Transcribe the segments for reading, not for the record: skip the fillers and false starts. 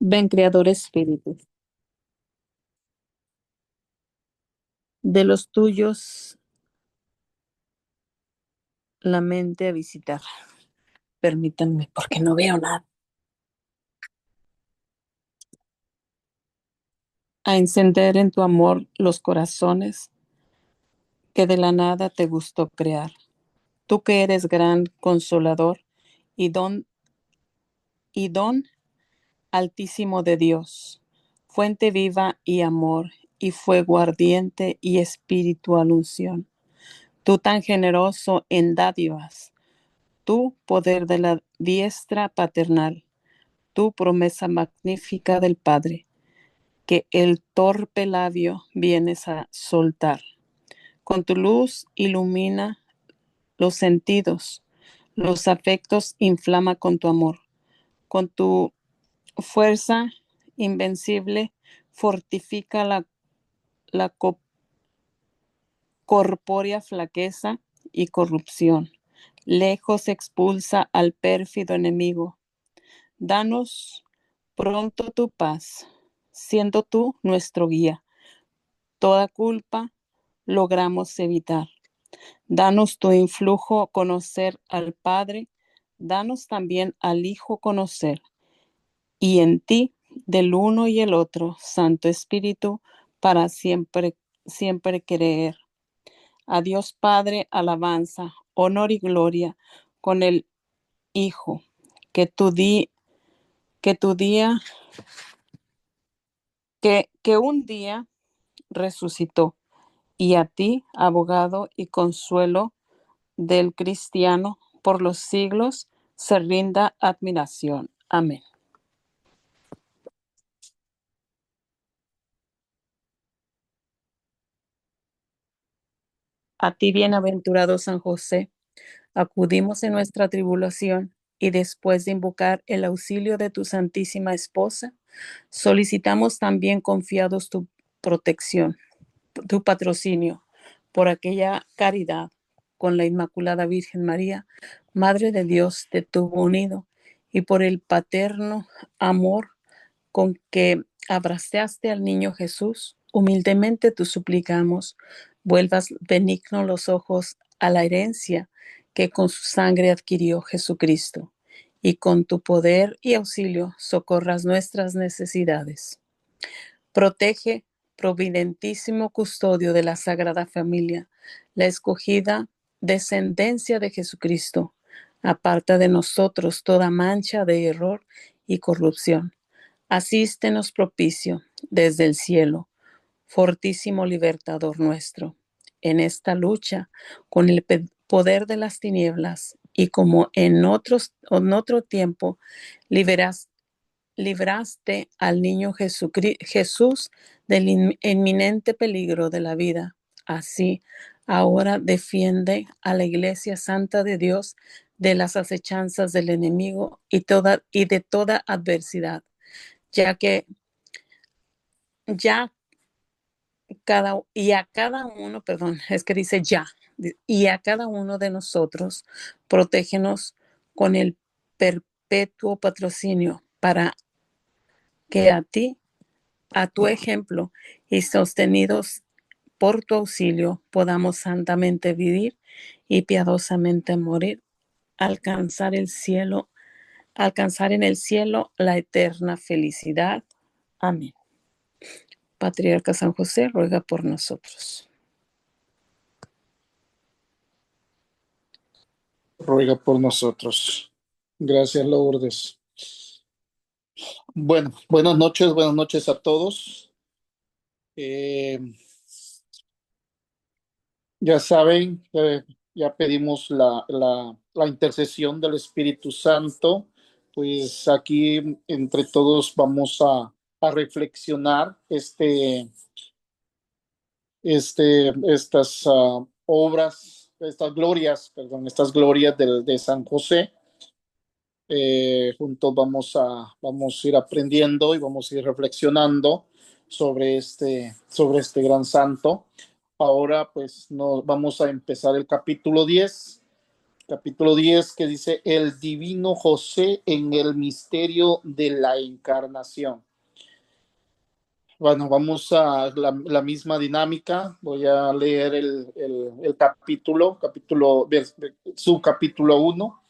Ven, Creador Espíritu, de los tuyos la mente a visitar. Permítanme, porque no veo nada. A encender en tu amor los corazones que de la nada te gustó crear. Tú que eres gran consolador y don altísimo de Dios, fuente viva y amor, y fuego ardiente y espiritual unción. Tú tan generoso en dádivas, tú poder de la diestra paternal, tu promesa magnífica del Padre, que el torpe labio vienes a soltar. Con tu luz ilumina los sentidos, los afectos inflama con tu amor, con tu fuerza invencible fortifica la corpórea flaqueza y corrupción. Lejos expulsa al pérfido enemigo. Danos pronto tu paz, siendo tú nuestro guía. Toda culpa logramos evitar. Danos tu influjo conocer al Padre, danos también al Hijo conocer, y en ti, del uno y el otro, Santo Espíritu, para siempre, siempre creer. A Dios Padre, alabanza, honor y gloria con el Hijo, que tu, di, que tu día, que un día resucitó, y a ti, abogado y consuelo del cristiano, por los siglos se rinda admiración. Amén. A ti, bienaventurado San José, acudimos en nuestra tribulación y después de invocar el auxilio de tu Santísima Esposa, solicitamos también confiados tu protección, tu patrocinio, por aquella caridad con la Inmaculada Virgen María, Madre de Dios, te tuvo unido, y por el paterno amor con que abrazaste al niño Jesús, humildemente te suplicamos, vuelvas benigno los ojos a la herencia que con su sangre adquirió Jesucristo, y con tu poder y auxilio socorras nuestras necesidades. Protege, providentísimo custodio de la Sagrada Familia, la escogida descendencia de Jesucristo. Aparta de nosotros toda mancha de error y corrupción. Asístenos propicio desde el cielo, fortísimo libertador nuestro, en esta lucha con el poder de las tinieblas, y como en otro tiempo liberas, libraste al niño Jesús del inminente peligro de la vida. Así, ahora defiende a la Iglesia Santa de Dios de las acechanzas del enemigo y de toda adversidad, ya que ya y a cada uno, perdón, es que dice ya, y a cada uno de nosotros, protégenos con el perpetuo patrocinio para que a ti, a tu ejemplo y sostenidos por tu auxilio, podamos santamente vivir y piadosamente morir, alcanzar el cielo, alcanzar en el cielo la eterna felicidad. Amén. Patriarca San José, ruega por nosotros. Ruega por nosotros. Gracias, Lourdes. Bueno, buenas noches a todos. Eh, ya saben, ya pedimos la intercesión del Espíritu Santo. Pues aquí entre todos vamos a reflexionar estas obras, estas glorias de San José. Juntos vamos a ir aprendiendo y vamos a ir reflexionando sobre este gran santo. Ahora pues nos vamos a empezar el capítulo 10 capítulo 10, que dice el divino José en el misterio de la encarnación. Bueno, vamos a la misma dinámica. Voy a leer el subcapítulo 1,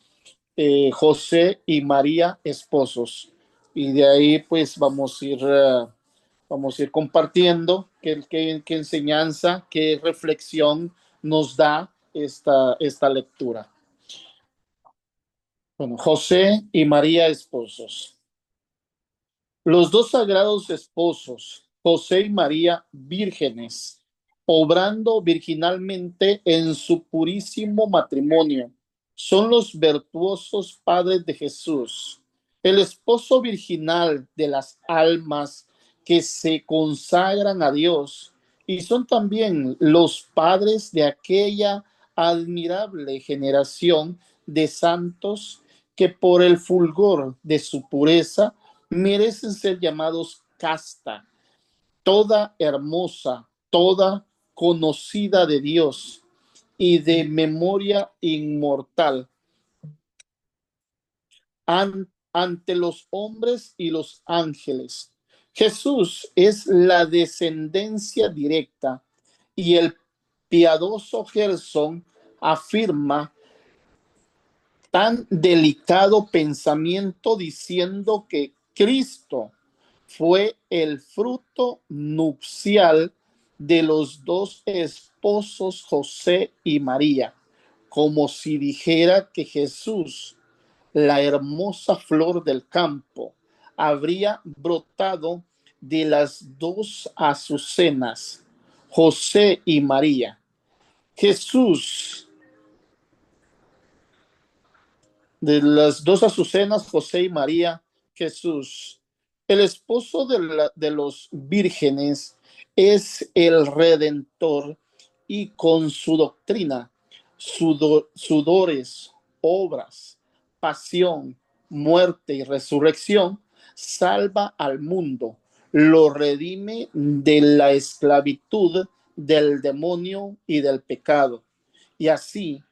José y María esposos. Y de ahí pues vamos a ir compartiendo qué enseñanza, qué reflexión nos da esta lectura. Bueno, José y María esposos. Los dos sagrados esposos, José y María vírgenes, obrando virginalmente en su purísimo matrimonio, son los virtuosos padres de Jesús, el esposo virginal de las almas que se consagran a Dios, y son también los padres de aquella admirable generación de santos que por el fulgor de su pureza merecen ser llamados casta, toda hermosa, toda conocida de Dios y de memoria inmortal ante los hombres y los ángeles. Jesús es la descendencia directa y el piadoso Gerson afirma tan delicado pensamiento diciendo que Cristo fue el fruto nupcial de los dos esposos José y María, como si dijera que Jesús, la hermosa flor del campo, habría brotado de las dos azucenas, José y María. Jesús, de las dos azucenas, José y María, Jesús. El esposo de los vírgenes es el redentor y con su doctrina, sudores, obras, pasión, muerte y resurrección, salva al mundo, lo redime de la esclavitud del demonio y del pecado. Y así,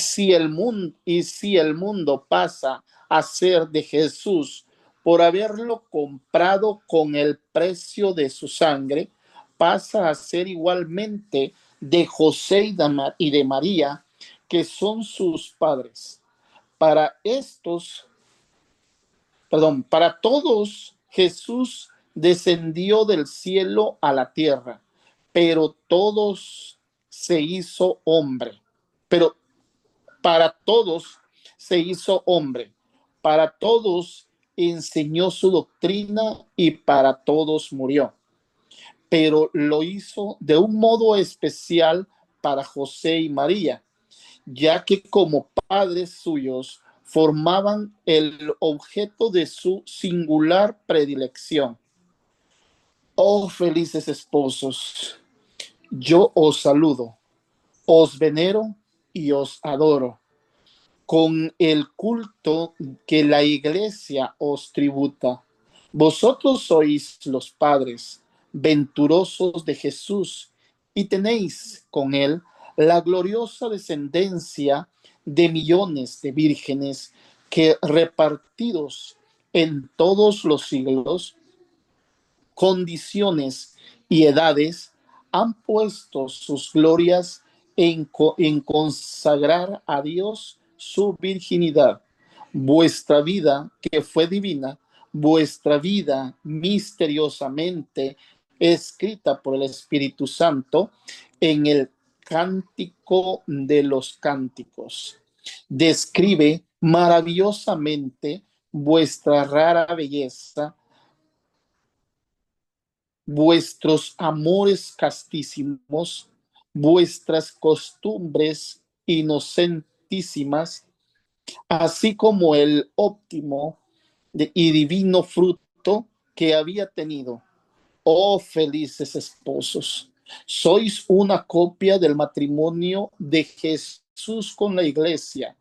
si el mundo pasa a ser de Jesús por haberlo comprado con el precio de su sangre, pasa a ser igualmente de José y de María, que son sus padres. Para estos, para todos, Jesús descendió del cielo a la tierra, pero todos se hizo hombre. Pero para todos se hizo hombre, para todos enseñó su doctrina y para todos murió. Pero lo hizo de un modo especial para José y María, ya que como padres suyos formaban el objeto de su singular predilección. Oh felices esposos, yo os saludo, os venero y os adoro con el culto que la iglesia os tributa. Vosotros sois los padres venturosos de Jesús y tenéis con él la gloriosa descendencia de millones de vírgenes que repartidos en todos los siglos, condiciones y edades han puesto sus glorias en consagrar a Dios su virginidad. Vuestra vida, que fue divina, vuestra vida misteriosamente escrita por el Espíritu Santo en el Cántico de los Cánticos. Describe maravillosamente vuestra rara belleza, vuestros amores castísimos, vuestras costumbres inocentísimas, así como el óptimo y divino fruto que había tenido. Oh felices esposos, sois una copia del matrimonio de Jesús con la iglesia,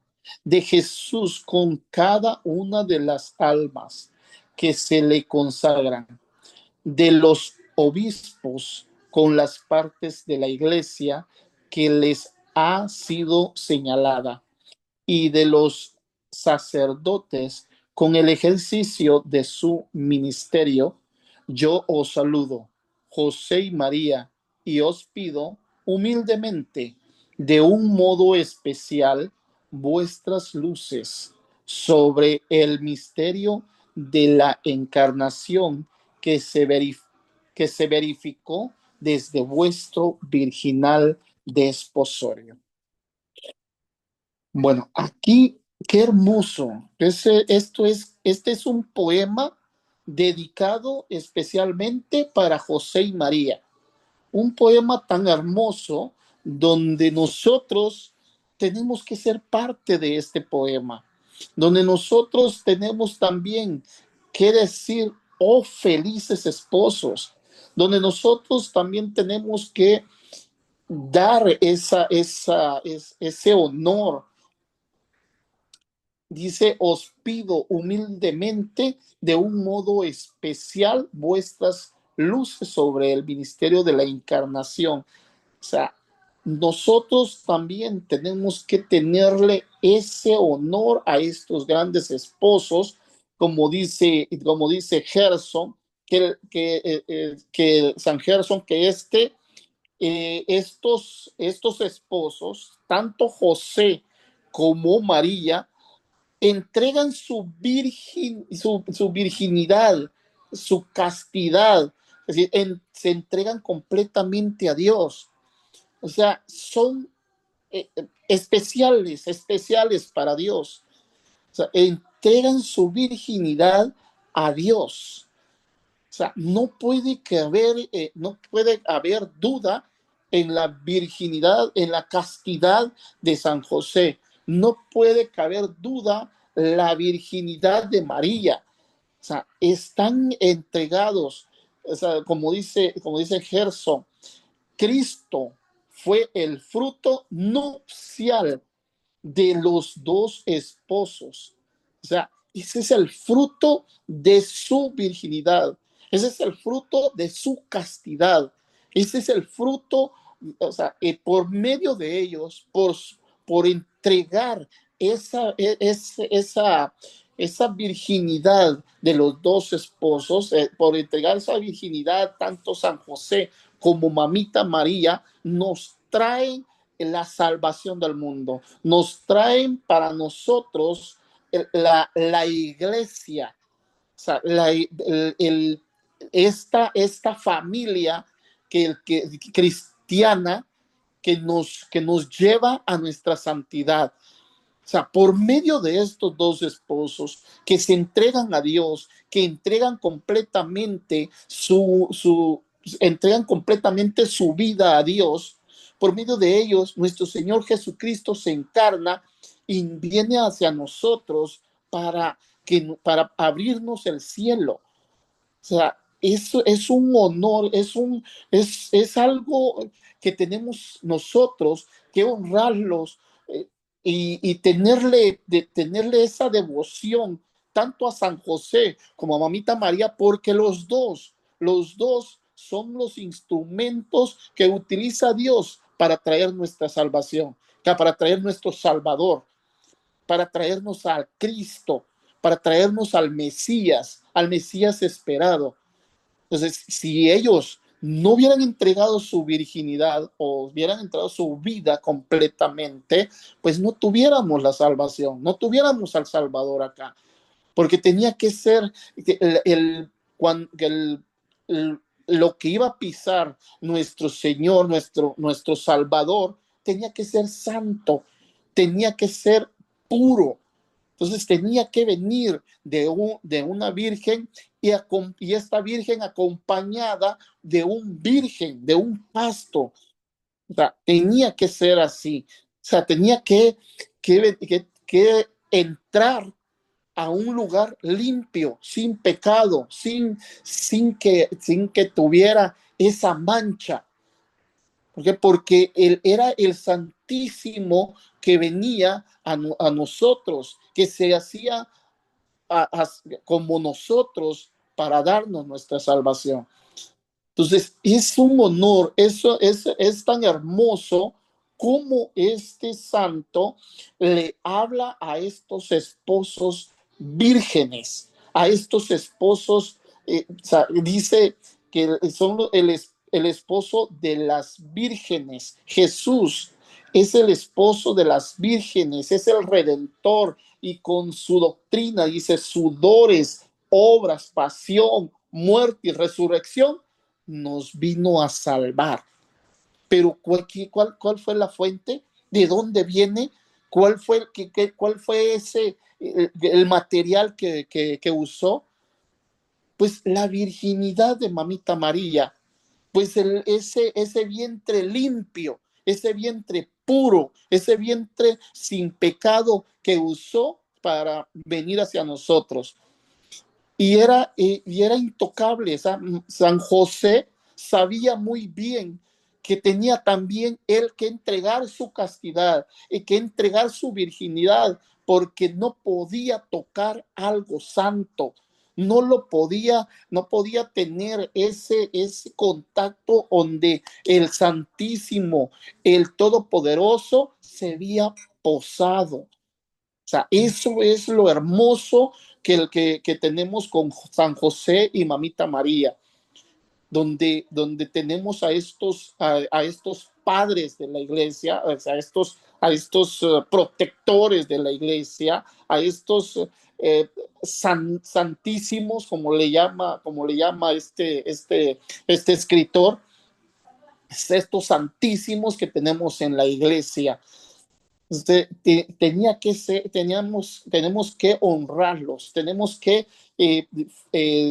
de Jesús con cada una de las almas que se le consagran, de los obispos con las partes de la iglesia que les ha sido señalada, y de los sacerdotes con el ejercicio de su ministerio, yo os saludo, José y María, y os pido humildemente, de un modo especial, vuestras luces sobre el misterio de la encarnación que que se verificó desde vuestro virginal desposorio. Bueno, aquí, qué hermoso. Este es un poema dedicado especialmente para José y María. Un poema tan hermoso donde nosotros tenemos que ser parte de este poema, donde nosotros tenemos también que decir, oh felices esposos, donde nosotros también tenemos que dar ese honor. Dice, os pido humildemente de un modo especial vuestras luces sobre el ministerio de la encarnación. O sea, nosotros también tenemos que tenerle ese honor a estos grandes esposos, como dice Gerson, que San Gerson, que estos esposos, tanto José como María, entregan su virginidad, su castidad, es decir, se entregan completamente a Dios. O sea, son especiales para Dios. O sea, entregan su virginidad a Dios. O sea, no puede haber duda en la virginidad, en la castidad de San José. No puede caber duda la virginidad de María. O sea, están entregados, o sea, como dice Gerson, Cristo fue el fruto nupcial de los dos esposos. O sea, ese es el fruto de su virginidad. Ese es el fruto de su castidad. Ese es el fruto, o sea, por medio de ellos, por entregar esa virginidad de los dos esposos, por entregar esa virginidad, tanto San José como Mamita María, nos traen la salvación del mundo, nos traen para nosotros la iglesia, o sea, esta familia que cristiana que nos lleva a nuestra santidad. O sea, por medio de estos dos esposos que se entregan a Dios, que entregan completamente su vida a Dios, por medio de ellos, nuestro Señor Jesucristo se encarna y viene hacia nosotros para abrirnos el cielo. O sea, eso es un honor, es algo que tenemos nosotros que honrarlos, tenerle esa devoción tanto a San José como a Mamita María, porque los dos son los instrumentos que utiliza Dios para traer nuestra salvación, para traer nuestro Salvador, para traernos al Cristo, para traernos al Mesías esperado. Entonces, si ellos no hubieran entregado su virginidad o hubieran entregado su vida completamente, pues no tuviéramos la salvación, no tuviéramos al Salvador acá, porque tenía que ser lo que iba a pisar nuestro Señor, nuestro Salvador, tenía que ser santo, tenía que ser puro. Entonces tenía que venir de una virgen y esta virgen acompañada de un virgen, de un pasto. O sea, tenía que ser así. O sea, tenía que entrar a un lugar limpio, sin pecado, sin que tuviera esa mancha. Porque él era el Santísimo que venía a nosotros, que se hacía como nosotros para darnos nuestra salvación. Entonces, es un honor, es tan hermoso cómo este santo le habla a estos esposos vírgenes, a estos esposos, dice que son el esposo de las vírgenes. Jesús es el esposo de las vírgenes, es el redentor, y con su doctrina dice sudores, obras, pasión, muerte y resurrección nos vino a salvar. Pero ¿cuál fue la fuente? ¿De dónde viene? ¿Cuál fue el material que usó? Pues la virginidad de Mamita María, pues ese vientre limpio, ese vientre puro, ese vientre sin pecado que usó para venir hacia nosotros. Y era intocable. San José sabía muy bien que tenía también él que entregar su castidad y que entregar su virginidad, porque no podía tocar algo santo, no podía tener ese contacto donde el Santísimo, el Todopoderoso, se había posado. O sea, eso es lo hermoso que tenemos con San José y Mamita María, donde tenemos a estos padres de la iglesia, o sea, a estos protectores de la iglesia, a estos santísimos, como le llama este escritor, estos santísimos que tenemos en la iglesia. Tenemos que honrarlos, tenemos que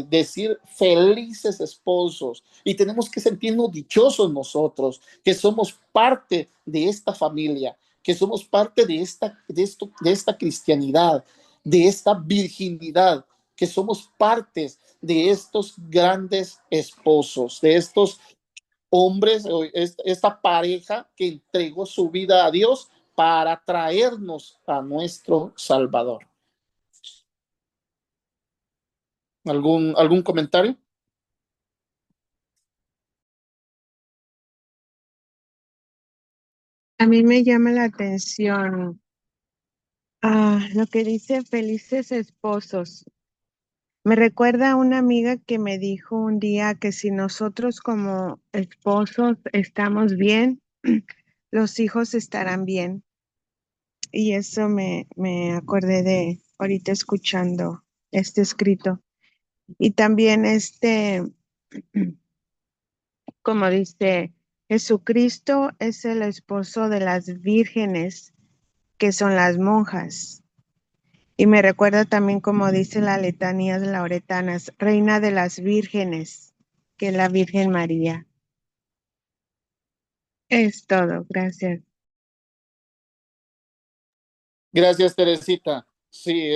decir felices esposos, y tenemos que sentirnos dichosos nosotros, que somos parte de esta familia, que somos parte de esta cristianidad, de esta virginidad, que somos partes de estos grandes esposos, de estos hombres, esta pareja que entregó su vida a Dios para traernos a nuestro Salvador. ¿Algún comentario? A mí me llama la atención lo que dice felices esposos. Me recuerda a una amiga que me dijo un día que si nosotros como esposos estamos bien, los hijos estarán bien. Y eso me acordé de ahorita escuchando este escrito. Y también como dice, Jesucristo es el esposo de las vírgenes, que son las monjas. Y me recuerda también, como dice la letanía de lauretanas, Reina de las Vírgenes, que es la Virgen María. Es todo, gracias. Gracias, Teresita. Sí,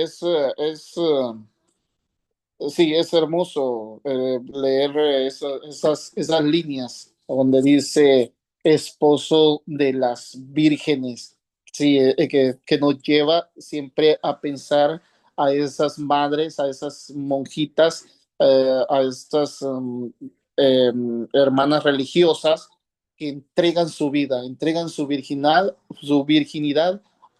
sí, es hermoso leer esas líneas donde dice esposo de las vírgenes. Sí, que nos lleva siempre a pensar a esas madres, a esas monjitas, a estas hermanas religiosas que entregan su vida, entregan su virginidad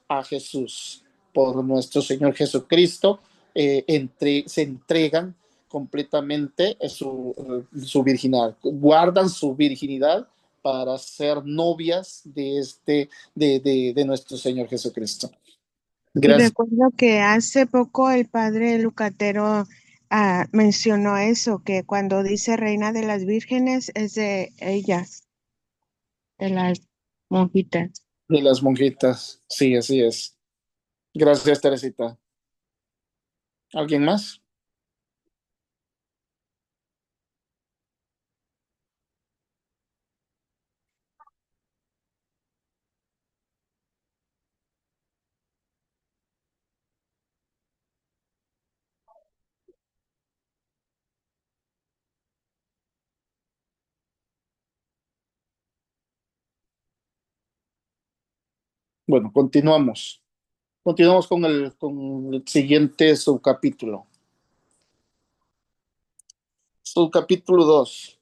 a Jesús por nuestro Señor Jesucristo. Se entregan completamente su virginidad, guardan su virginidad para ser novias de nuestro Señor Jesucristo. Y Gracias. recuerdo que hace poco el padre Lucatero mencionó eso, que cuando dice Reina de las Vírgenes es de ellas, de las monjitas. De las monjitas, sí, así es. Gracias, Teresita. ¿Alguien más? Bueno, continuamos. Continuamos con el siguiente subcapítulo. Subcapítulo 2.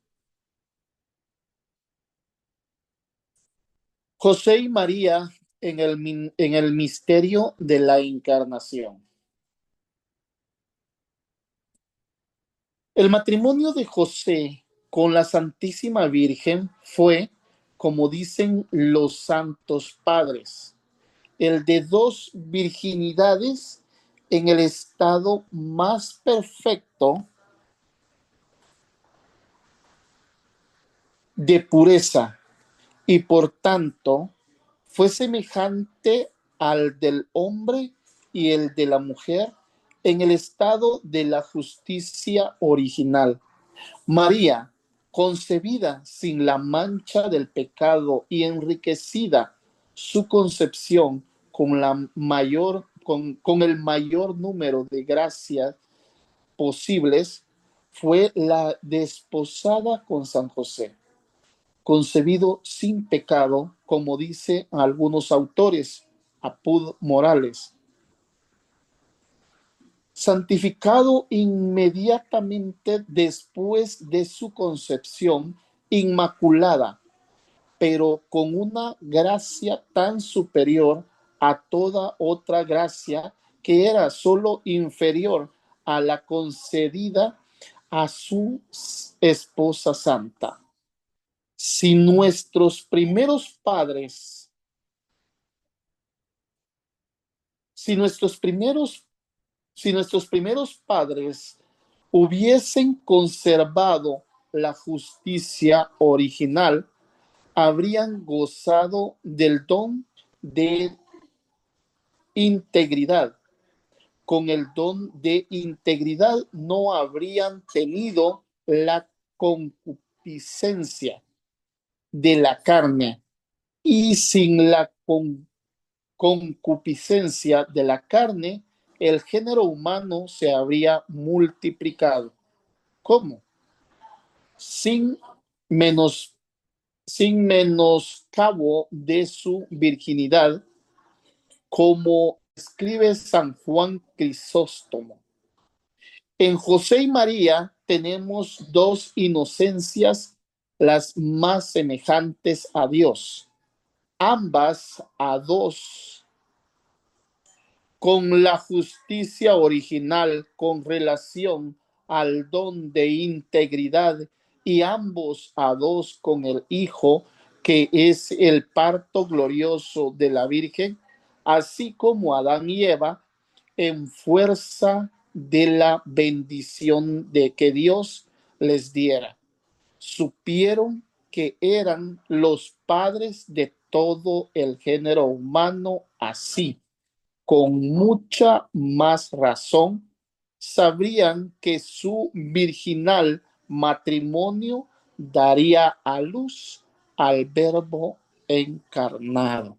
José y María en el misterio de la encarnación. El matrimonio de José con la Santísima Virgen fue, como dicen los santos padres, el de dos virginidades en el estado más perfecto de pureza y por tanto fue semejante al del hombre y el de la mujer en el estado de la justicia original. María, concebida sin la mancha del pecado y enriquecida su concepción con el mayor número de gracias posibles, fue la desposada con San José, concebido sin pecado, como dice algunos autores, Apud Morales, santificado inmediatamente después de su concepción, inmaculada, pero con una gracia tan superior a toda otra gracia que era solo inferior a la concedida a su esposa santa. Si nuestros primeros padres, si nuestros primeros si nuestros primeros padres hubiesen conservado la justicia original, habrían gozado del don de integridad. Con el don de integridad no habrían tenido la concupiscencia de la carne y sin la concupiscencia de la carne, el género humano se habría multiplicado. ¿Cómo? Sin menos, sin menoscabo de su virginidad, como escribe San Juan Crisóstomo. En José y María tenemos dos inocencias, las más semejantes a Dios, ambas a dos con la justicia original con relación al don de integridad y ambos a dos con el Hijo, que es el parto glorioso de la Virgen, así como Adán y Eva, en fuerza de la bendición de que Dios les diera. Supieron que eran los padres de todo el género humano así con mucha más razón, sabrían que su virginal matrimonio daría a luz al Verbo encarnado.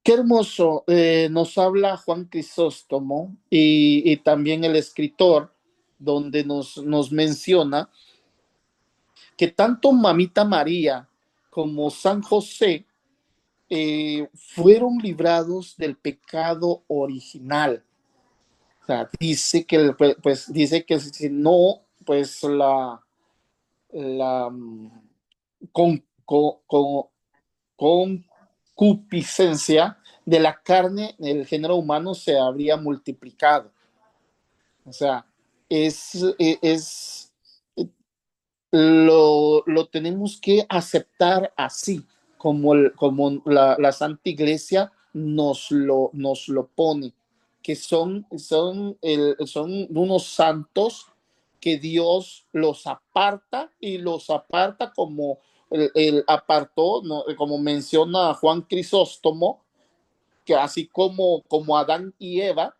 Qué hermoso nos habla Juan Crisóstomo y también el escritor, donde nos menciona que tanto Mamita María como San José fueron librados del pecado original. O sea, dice que, pues, dice que si no, pues la con, con, concupiscencia de la carne, el género humano se habría multiplicado. O sea, es lo tenemos que aceptar así, como la Santa Iglesia nos lo pone, que son unos santos que Dios los aparta y los aparta como el apartó, ¿no? Como menciona Juan Crisóstomo, que así como Adán y Eva,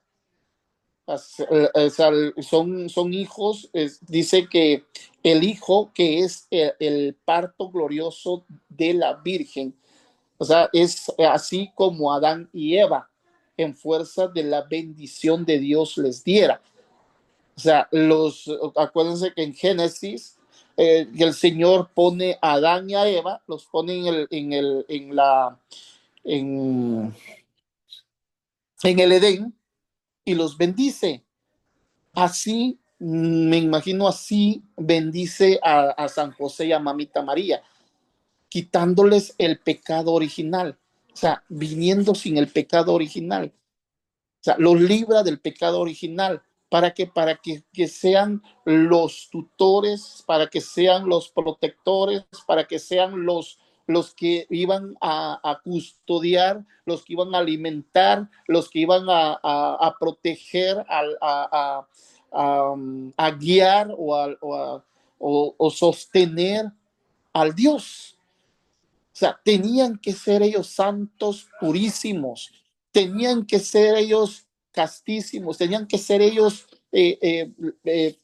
son hijos, dice que el hijo que es el parto glorioso de la Virgen, o sea, es así como Adán y Eva, en fuerza de la bendición de Dios les diera. O sea, acuérdense que en Génesis el Señor pone a Adán y a Eva, los pone en el Edén y los bendice. Así, me imagino así bendice a San José y a Mamita María, quitándoles el pecado original, o sea, viniendo sin el pecado original. O sea, los libra del pecado original. Para que sean los tutores, para que sean los protectores, para que sean los que iban a custodiar, los que iban a alimentar, los que iban a proteger, a guiar o sostener al Dios. O sea, tenían que ser ellos santos, purísimos, tenían que ser ellos castísimos, tenían que ser ellos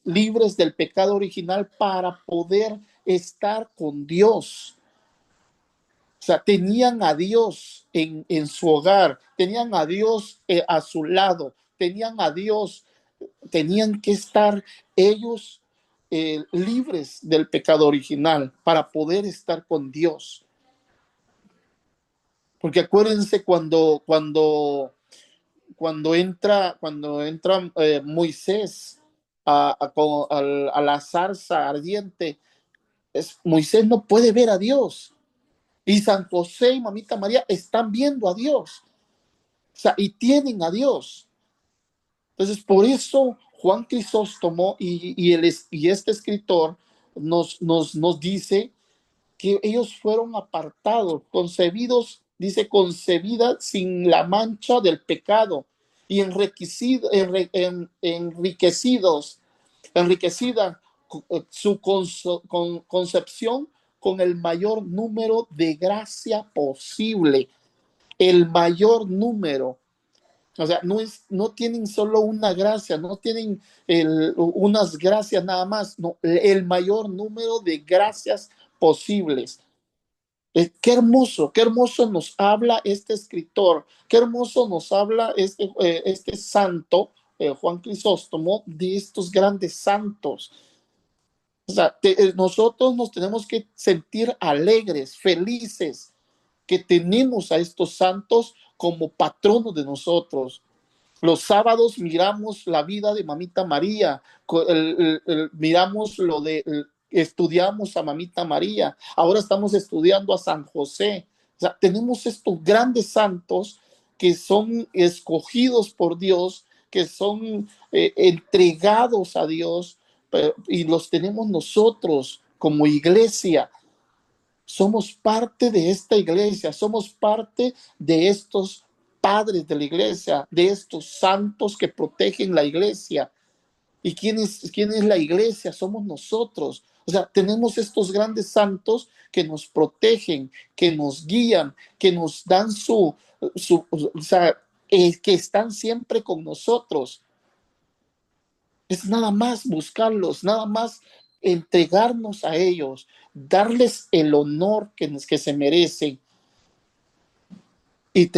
libres del pecado original para poder estar con Dios. O sea, tenían a Dios en su hogar, tenían a Dios a su lado, tenían a Dios, tenían que estar ellos libres del pecado original para poder estar con Dios. Porque acuérdense cuando entra Moisés a la zarza ardiente, Moisés no puede ver a Dios. Y San José y Mamita María están viendo a Dios. O sea, y tienen a Dios. Entonces, por eso Juan Crisóstomo y este escritor nos dice que ellos fueron apartados, concebidos, dice, concebida sin la mancha del pecado y enriquecida su concepción con el mayor número de gracia posible, el mayor número. O sea, no tienen solo una gracia, no tienen unas gracias nada más, no, el mayor número de gracias posibles. Qué hermoso nos habla este escritor, qué hermoso nos habla este santo, Juan Crisóstomo, de estos grandes santos. O sea, nosotros nos tenemos que sentir alegres, felices, que tenemos a estos santos como patronos de nosotros. Los sábados miramos la vida de Mamita María, miramos estudiamos a Mamita María, ahora estamos estudiando a San José. O sea, tenemos estos grandes santos que son escogidos por Dios, que son entregados a Dios, y los tenemos nosotros como iglesia. Somos parte de esta iglesia, somos parte de estos padres de la iglesia, de estos santos que protegen la iglesia. ¿Y quién es la iglesia? Somos nosotros. O sea, tenemos estos grandes santos que nos protegen, que nos guían, que nos dan o sea, que están siempre con nosotros. Es nada más buscarlos, nada más entregarnos a ellos, darles el honor que se merecen. Y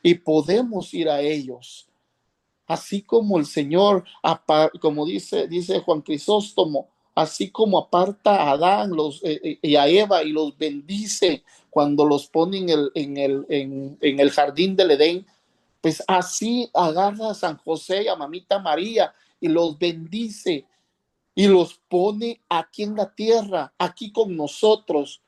y podemos ir a ellos. Así como el Señor, como dice Juan Crisóstomo, así como aparta a Adán y a Eva y los bendice cuando los pone en el jardín del Edén, pues así agarra a San José y a Mamita María y los bendice y los pone aquí en la tierra, aquí con nosotros.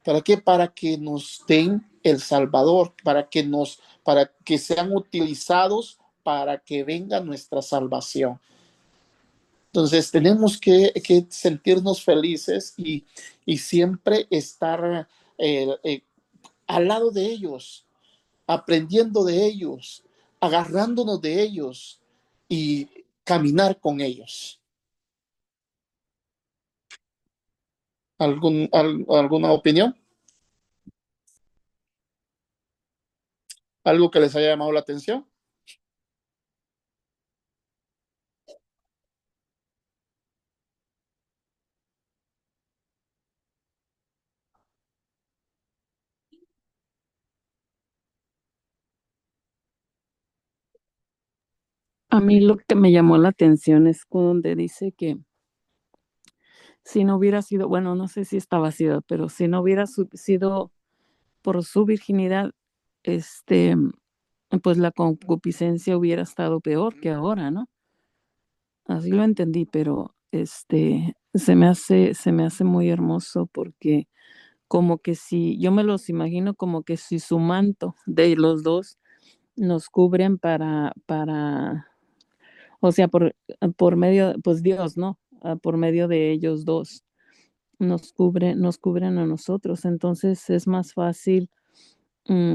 ¿Para qué? Para que nos den el Salvador, para que sean utilizados para que venga nuestra salvación. Entonces tenemos que sentirnos felices y siempre estar al lado de ellos, aprendiendo de ellos, agarrándonos de ellos y caminar con ellos. ¿Alguna opinión? ¿Algo que les haya llamado la atención? A mí lo que me llamó la atención es donde dice que si no hubiera sido, bueno, no sé si estaba sido, pero si no hubiera sido por su virginidad, este, pues la concupiscencia hubiera estado peor que ahora, ¿no? Así lo entendí, pero se me hace muy hermoso porque como que si, yo me los imagino como que si su manto de los dos nos cubren o sea, por medio, pues Dios, ¿no? Por medio de ellos dos nos cubren a nosotros. Entonces es más fácil,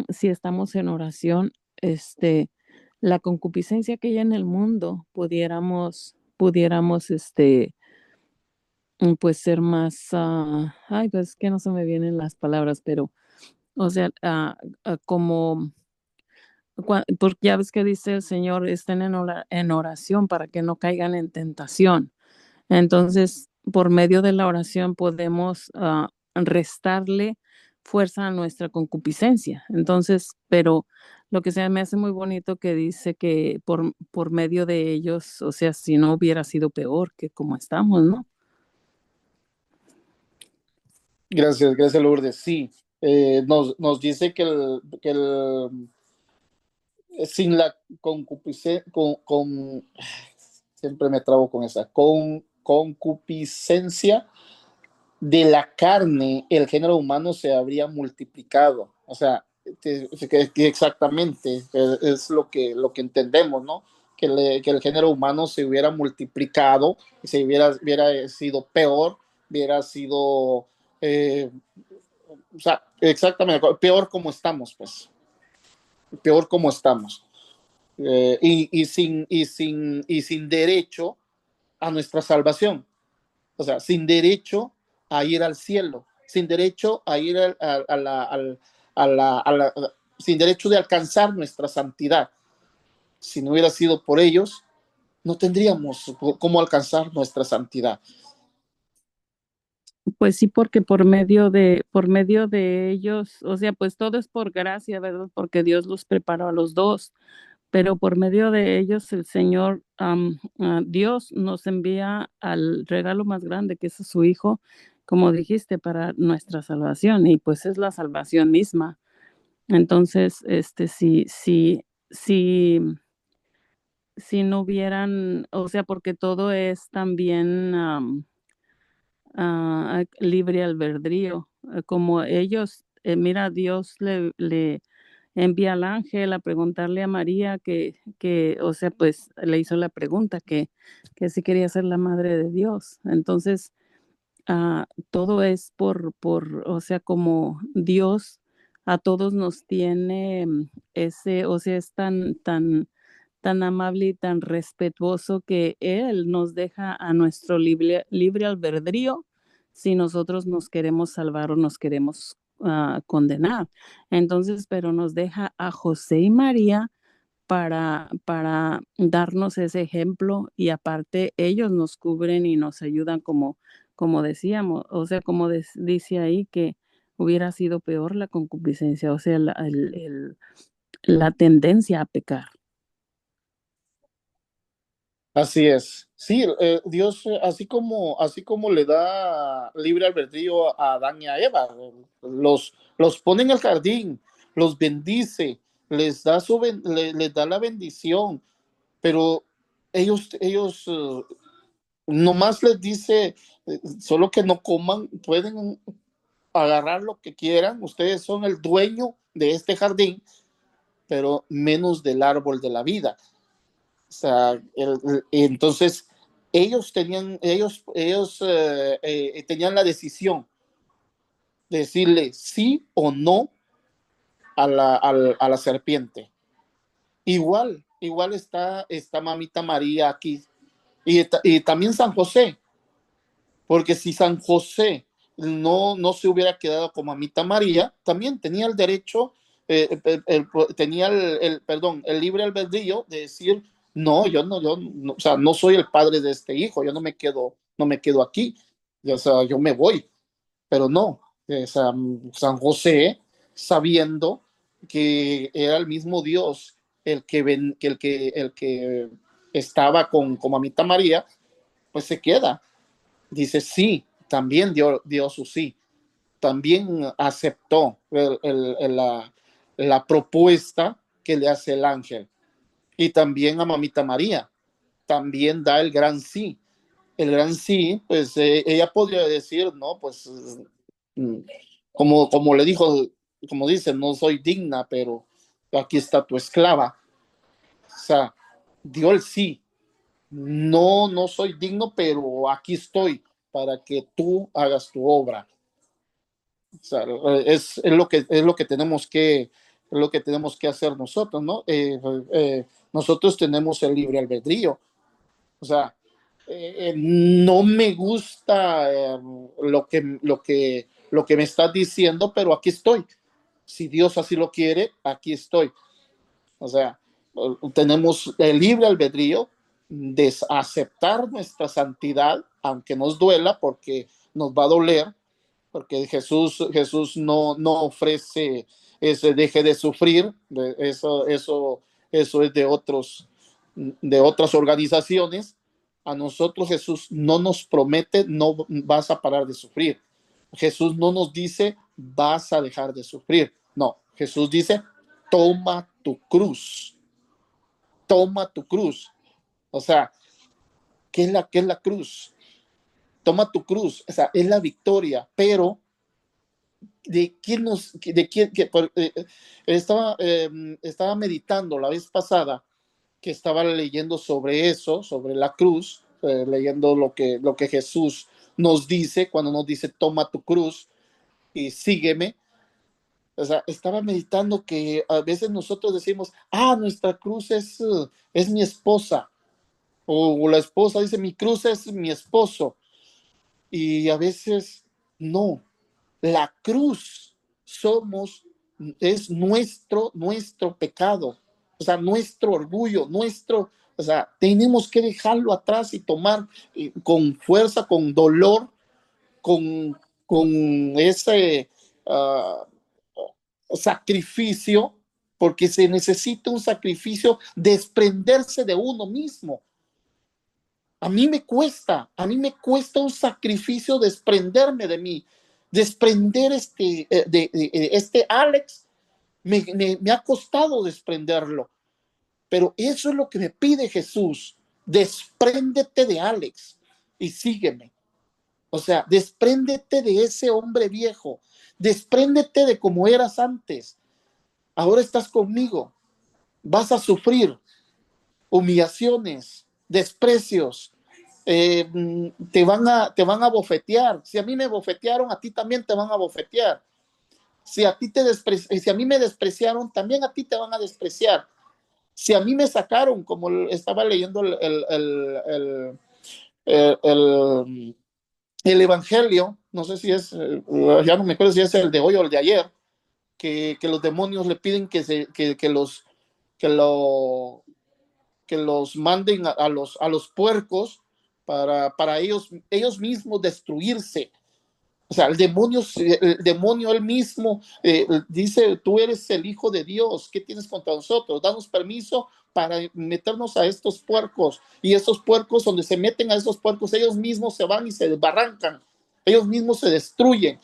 si estamos en oración, este, la concupiscencia que hay en el mundo, pudiéramos, pues ser más, ay, pues que no se me vienen las palabras, pero, o sea, como, porque ya ves que dice el Señor, estén en oración para que no caigan en tentación. Entonces, por medio de la oración podemos restarle fuerza a nuestra concupiscencia. Entonces, pero lo que se me hace muy bonito que dice que por medio de ellos, o sea, si no hubiera sido peor que como estamos, ¿no? Gracias, gracias Lourdes. Sí, nos dice sin la concupiscencia, siempre me trabo con esa, con concupiscencia de la carne, el género humano se habría multiplicado. O sea, que exactamente es lo que entendemos, ¿no? Que el género humano se hubiera multiplicado, se hubiera sido peor, hubiera sido, o sea, exactamente, peor como estamos, pues, peor como estamos. Y sin derecho a nuestra salvación. O sea, sin derecho a ir al cielo, sin derecho a ir sin derecho de alcanzar nuestra santidad. Si no hubiera sido por ellos, no tendríamos cómo alcanzar nuestra santidad. Pues sí, porque por medio de ellos, o sea, pues todo es por gracia, ¿verdad? Porque Dios los preparó a los dos, pero por medio de ellos el Señor, Dios nos envía al regalo más grande que es a su Hijo, como dijiste, para nuestra salvación, y pues es la salvación misma. Entonces, si, si no hubieran, o sea, porque todo es también libre albedrío, como ellos, mira, Dios le envía al ángel a preguntarle a María o sea, pues le hizo la pregunta que si quería ser la madre de Dios. Entonces, todo es o sea, como Dios a todos nos tiene o sea, es tan amable y tan respetuoso que Él nos deja a nuestro libre albedrío si nosotros nos queremos salvar o nos queremos condenar. Entonces, pero nos deja a José y María para darnos ese ejemplo, y aparte ellos nos cubren y nos ayudan como decíamos, o sea, como dice ahí que hubiera sido peor la concupiscencia, o sea, la tendencia a pecar. Así es. Sí, Dios, así como le da libre albedrío a Adán y a Eva, los pone en el jardín, los bendice, les da la bendición, pero ellos nomás les dice, solo que no coman, pueden agarrar lo que quieran, ustedes son el dueño de este jardín, pero menos del árbol de la vida. O sea, entonces ellos tenían la decisión de decirle sí o no a la serpiente. Igual está mamita María aquí y también San José, porque si San José no se hubiera quedado con mamita María, también tenía el derecho, tenía perdón, el libre albedrío de decir, no, yo no, o sea, no soy el padre de este hijo, yo no me quedo aquí, o sea, yo me voy, pero no, San José, sabiendo que era el mismo Dios el que estaba con mamita María, pues se queda. Dice sí, también dio su sí, también aceptó la propuesta que le hace el ángel. Y también a mamita María, también da el gran sí. El gran sí, pues ella podría decir, no, pues como le dijo, como dice, no soy digna, pero aquí está tu esclava. O sea, dio el sí. No, no soy digno, pero aquí estoy para que tú hagas tu obra. O sea, es lo que tenemos que, es lo que tenemos que hacer nosotros, ¿no? Nosotros tenemos el libre albedrío. O sea, no me gusta lo que me estás diciendo, pero aquí estoy. Si Dios así lo quiere, aquí estoy. O sea, tenemos el libre albedrío de aceptar nuestra santidad, aunque nos duela, porque nos va a doler, porque Jesús no ofrece ese deje de sufrir, eso es de otras organizaciones. A nosotros Jesús no nos promete, no vas a parar de sufrir. Jesús no nos dice, vas a dejar de sufrir. No, Jesús dice, toma tu cruz, toma tu cruz. O sea, qué es la cruz? Toma tu cruz, o sea, es la victoria, pero estaba meditando la vez pasada que estaba leyendo sobre eso, sobre la cruz, leyendo lo que Jesús nos dice cuando nos dice toma tu cruz y sígueme. O sea, estaba meditando que a veces nosotros decimos, nuestra cruz es mi esposa, o la esposa dice, mi cruz es mi esposo, y a veces no, la cruz es nuestro pecado, o sea, nuestro orgullo, o sea, tenemos que dejarlo atrás y tomar con fuerza, con dolor, con ese sacrificio, porque se necesita un sacrificio, desprenderse de uno mismo. A mí me cuesta un sacrificio desprenderme de mí, desprender este Alex, me ha costado desprenderlo, pero eso es lo que me pide Jesús, despréndete de Alex y sígueme. O sea, despréndete de ese hombre viejo, despréndete de cómo eras antes, ahora estás conmigo, vas a sufrir humillaciones, desprecios, te van a bofetear. Si a mí me bofetearon, a ti también te van a bofetear. Si a mí me despreciaron, también a ti te van a despreciar. Si a mí me sacaron, como estaba leyendo el Evangelio, no sé si es, ya no me acuerdo si es el de hoy o el de ayer, que los demonios le piden que lo, que los manden a los puercos para ellos mismos destruirse. O sea, el demonio él mismo dice, tú eres el Hijo de Dios, ¿qué tienes contra nosotros? Danos permiso para meternos a estos puercos. Y esos puercos, donde se meten a esos puercos, ellos mismos se van y se desbarrancan, ellos mismos se destruyen.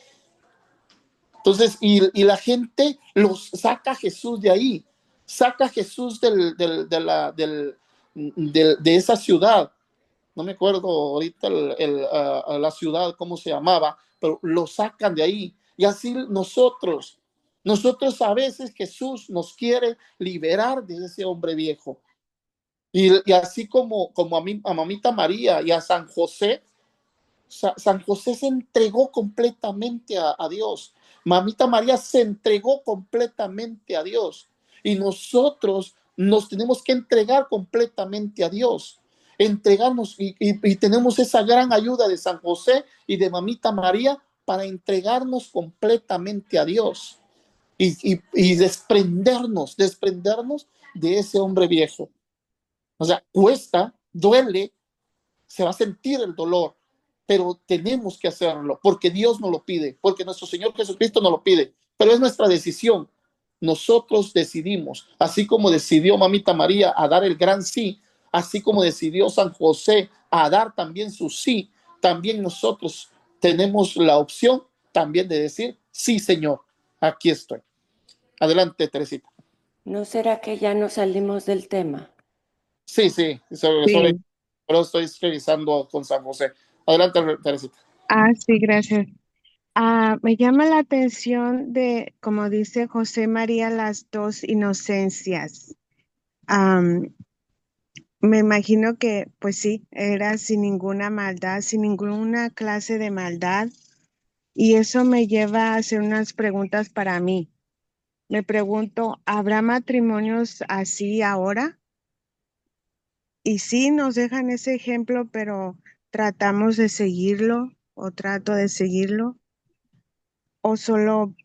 Entonces, y la gente los saca a Jesús de ahí, saca a Jesús de esa ciudad. No me acuerdo ahorita la ciudad, cómo se llamaba, pero lo sacan de ahí. Y así nosotros a veces Jesús nos quiere liberar de ese hombre viejo. Y así como a mamita María y a San José, San José se entregó completamente a Dios. Mamita María se entregó completamente a Dios. Y nosotros nos tenemos que entregar completamente a Dios. Entregarnos y tenemos esa gran ayuda de San José y de Mamita María para entregarnos completamente a Dios y desprendernos de ese hombre viejo. O sea, cuesta, duele, se va a sentir el dolor, pero tenemos que hacerlo porque Dios nos lo pide, porque nuestro Señor Jesucristo nos lo pide, pero es nuestra decisión. Nosotros decidimos, así como decidió mamita María a dar el gran sí, así como decidió San José a dar también su sí, también nosotros tenemos la opción también de decir, sí, Señor, aquí estoy. Adelante, Teresita. ¿No será que ya nos salimos del tema? Sí, pero estoy revisando con San José. Adelante, Teresita. Sí, gracias. Me llama la atención de, como dice José María, las dos inocencias. Am, Me imagino que, pues sí, era sin ninguna maldad, sin ninguna clase de maldad. Y eso me lleva a hacer unas preguntas para mí. Me pregunto, ¿habrá matrimonios así ahora? Y sí, nos dejan ese ejemplo, pero tratamos de seguirlo o trato de seguirlo. O solo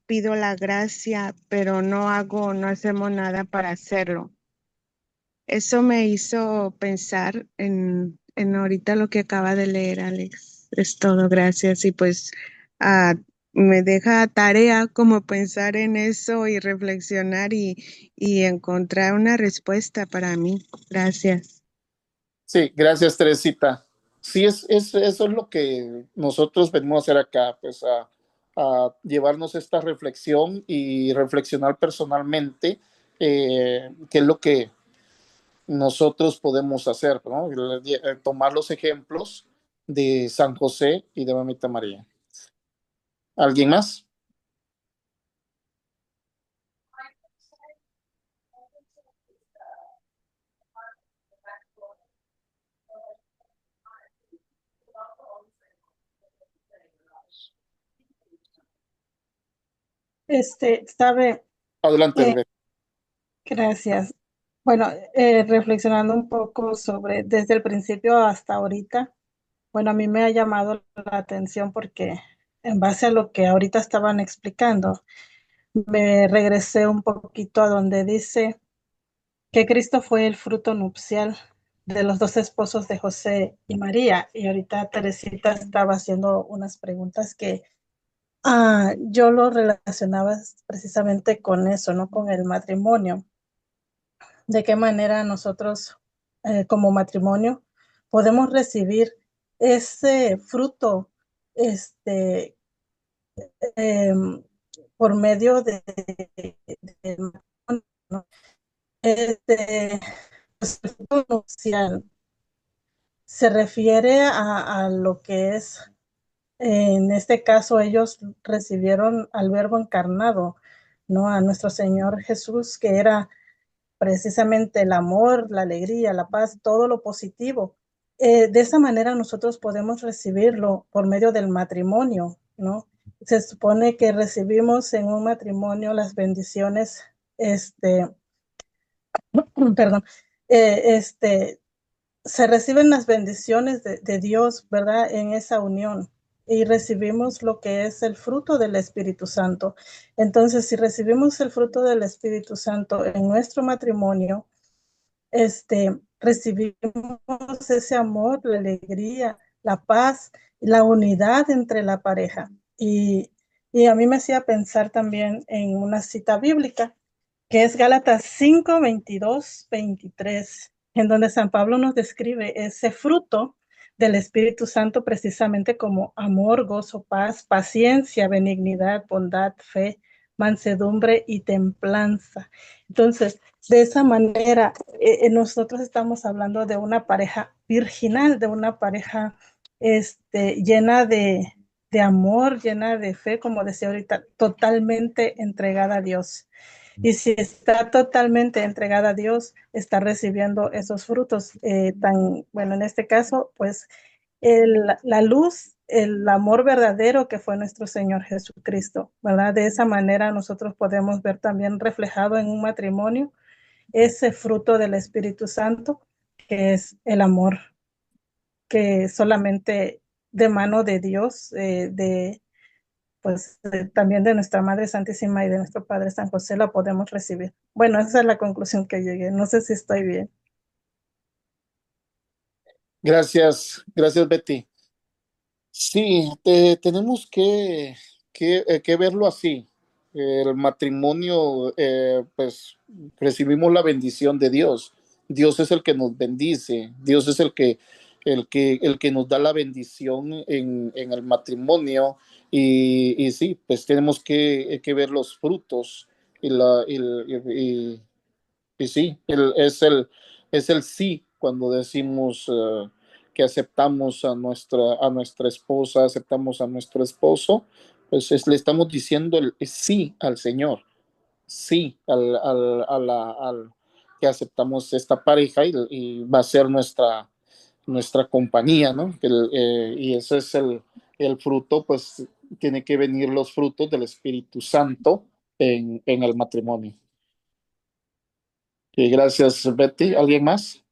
pido la gracia, pero no hacemos nada para hacerlo. Eso me hizo pensar en ahorita lo que acaba de leer, Alex. Es todo, gracias. Y pues ah, me deja tarea como pensar en eso y reflexionar y encontrar una respuesta para mí. Gracias. Sí, gracias, Teresita. Sí, eso es lo que nosotros venimos a hacer acá, pues a llevarnos esta reflexión y reflexionar personalmente qué es lo que nosotros podemos hacer, ¿no? Tomar los ejemplos de San José y de Mamita María. ¿Alguien más? Sabe, Adelante, eh, Beth. gracias. Bueno, reflexionando un poco sobre desde el principio hasta ahorita, bueno, a mí me ha llamado la atención porque en base a lo que ahorita estaban explicando, me regresé un poquito a donde dice que Cristo fue el fruto nupcial de los dos esposos de José y María. Y ahorita Teresita estaba haciendo unas preguntas que yo lo relacionaba precisamente con eso, ¿no? Con el matrimonio. De qué manera nosotros como matrimonio podemos recibir ese fruto este, eh, por medio de ¿no? Este, pues, el fruto nupcial se refiere a lo que es, en este caso, ellos recibieron al Verbo encarnado, ¿no? A nuestro Señor Jesús, que era precisamente el amor, la alegría, la paz, todo lo positivo. De esa manera nosotros podemos recibirlo por medio del matrimonio, ¿no? Se supone que recibimos en un matrimonio las bendiciones, perdón, se reciben las bendiciones de Dios, ¿verdad? En esa unión y recibimos lo que es el fruto del Espíritu Santo. Entonces, si recibimos el fruto del Espíritu Santo en nuestro matrimonio, recibimos ese amor, la alegría, la paz, la unidad entre la pareja. Y a mí me hacía pensar también en una cita bíblica, que es Gálatas 5, 22, 23, en donde San Pablo nos describe ese fruto del Espíritu Santo precisamente como amor, gozo, paz, paciencia, benignidad, bondad, fe, mansedumbre y templanza. Entonces, de esa manera, nosotros estamos hablando de una pareja virginal, de una pareja llena de amor, llena de fe, como decía ahorita, totalmente entregada a Dios. Y si está totalmente entregada a Dios, está recibiendo esos frutos bueno, en este caso, pues la luz, el amor verdadero que fue nuestro Señor Jesucristo, ¿verdad? De esa manera nosotros podemos ver también reflejado en un matrimonio ese fruto del Espíritu Santo, que es el amor, que solamente de mano de Dios, también de nuestra Madre Santísima y de nuestro Padre San José la podemos recibir. Bueno, esa es la conclusión que llegué. No sé si estoy bien. Gracias, gracias, Betty. Sí, tenemos que verlo así. El matrimonio, pues recibimos la bendición de Dios. Dios es el que nos bendice. Dios es el que nos da la bendición en el matrimonio. Y sí, pues tenemos que ver los frutos. Y, la, y sí, es el sí cuando decimos que aceptamos a nuestra esposa, aceptamos a nuestro esposo, pues le estamos diciendo el sí al Señor, sí al que aceptamos esta pareja y va a ser nuestra compañía, ¿no? Y ese es el fruto, pues tiene que venir los frutos del Espíritu Santo en el matrimonio. Y gracias, Betty. ¿Alguien más?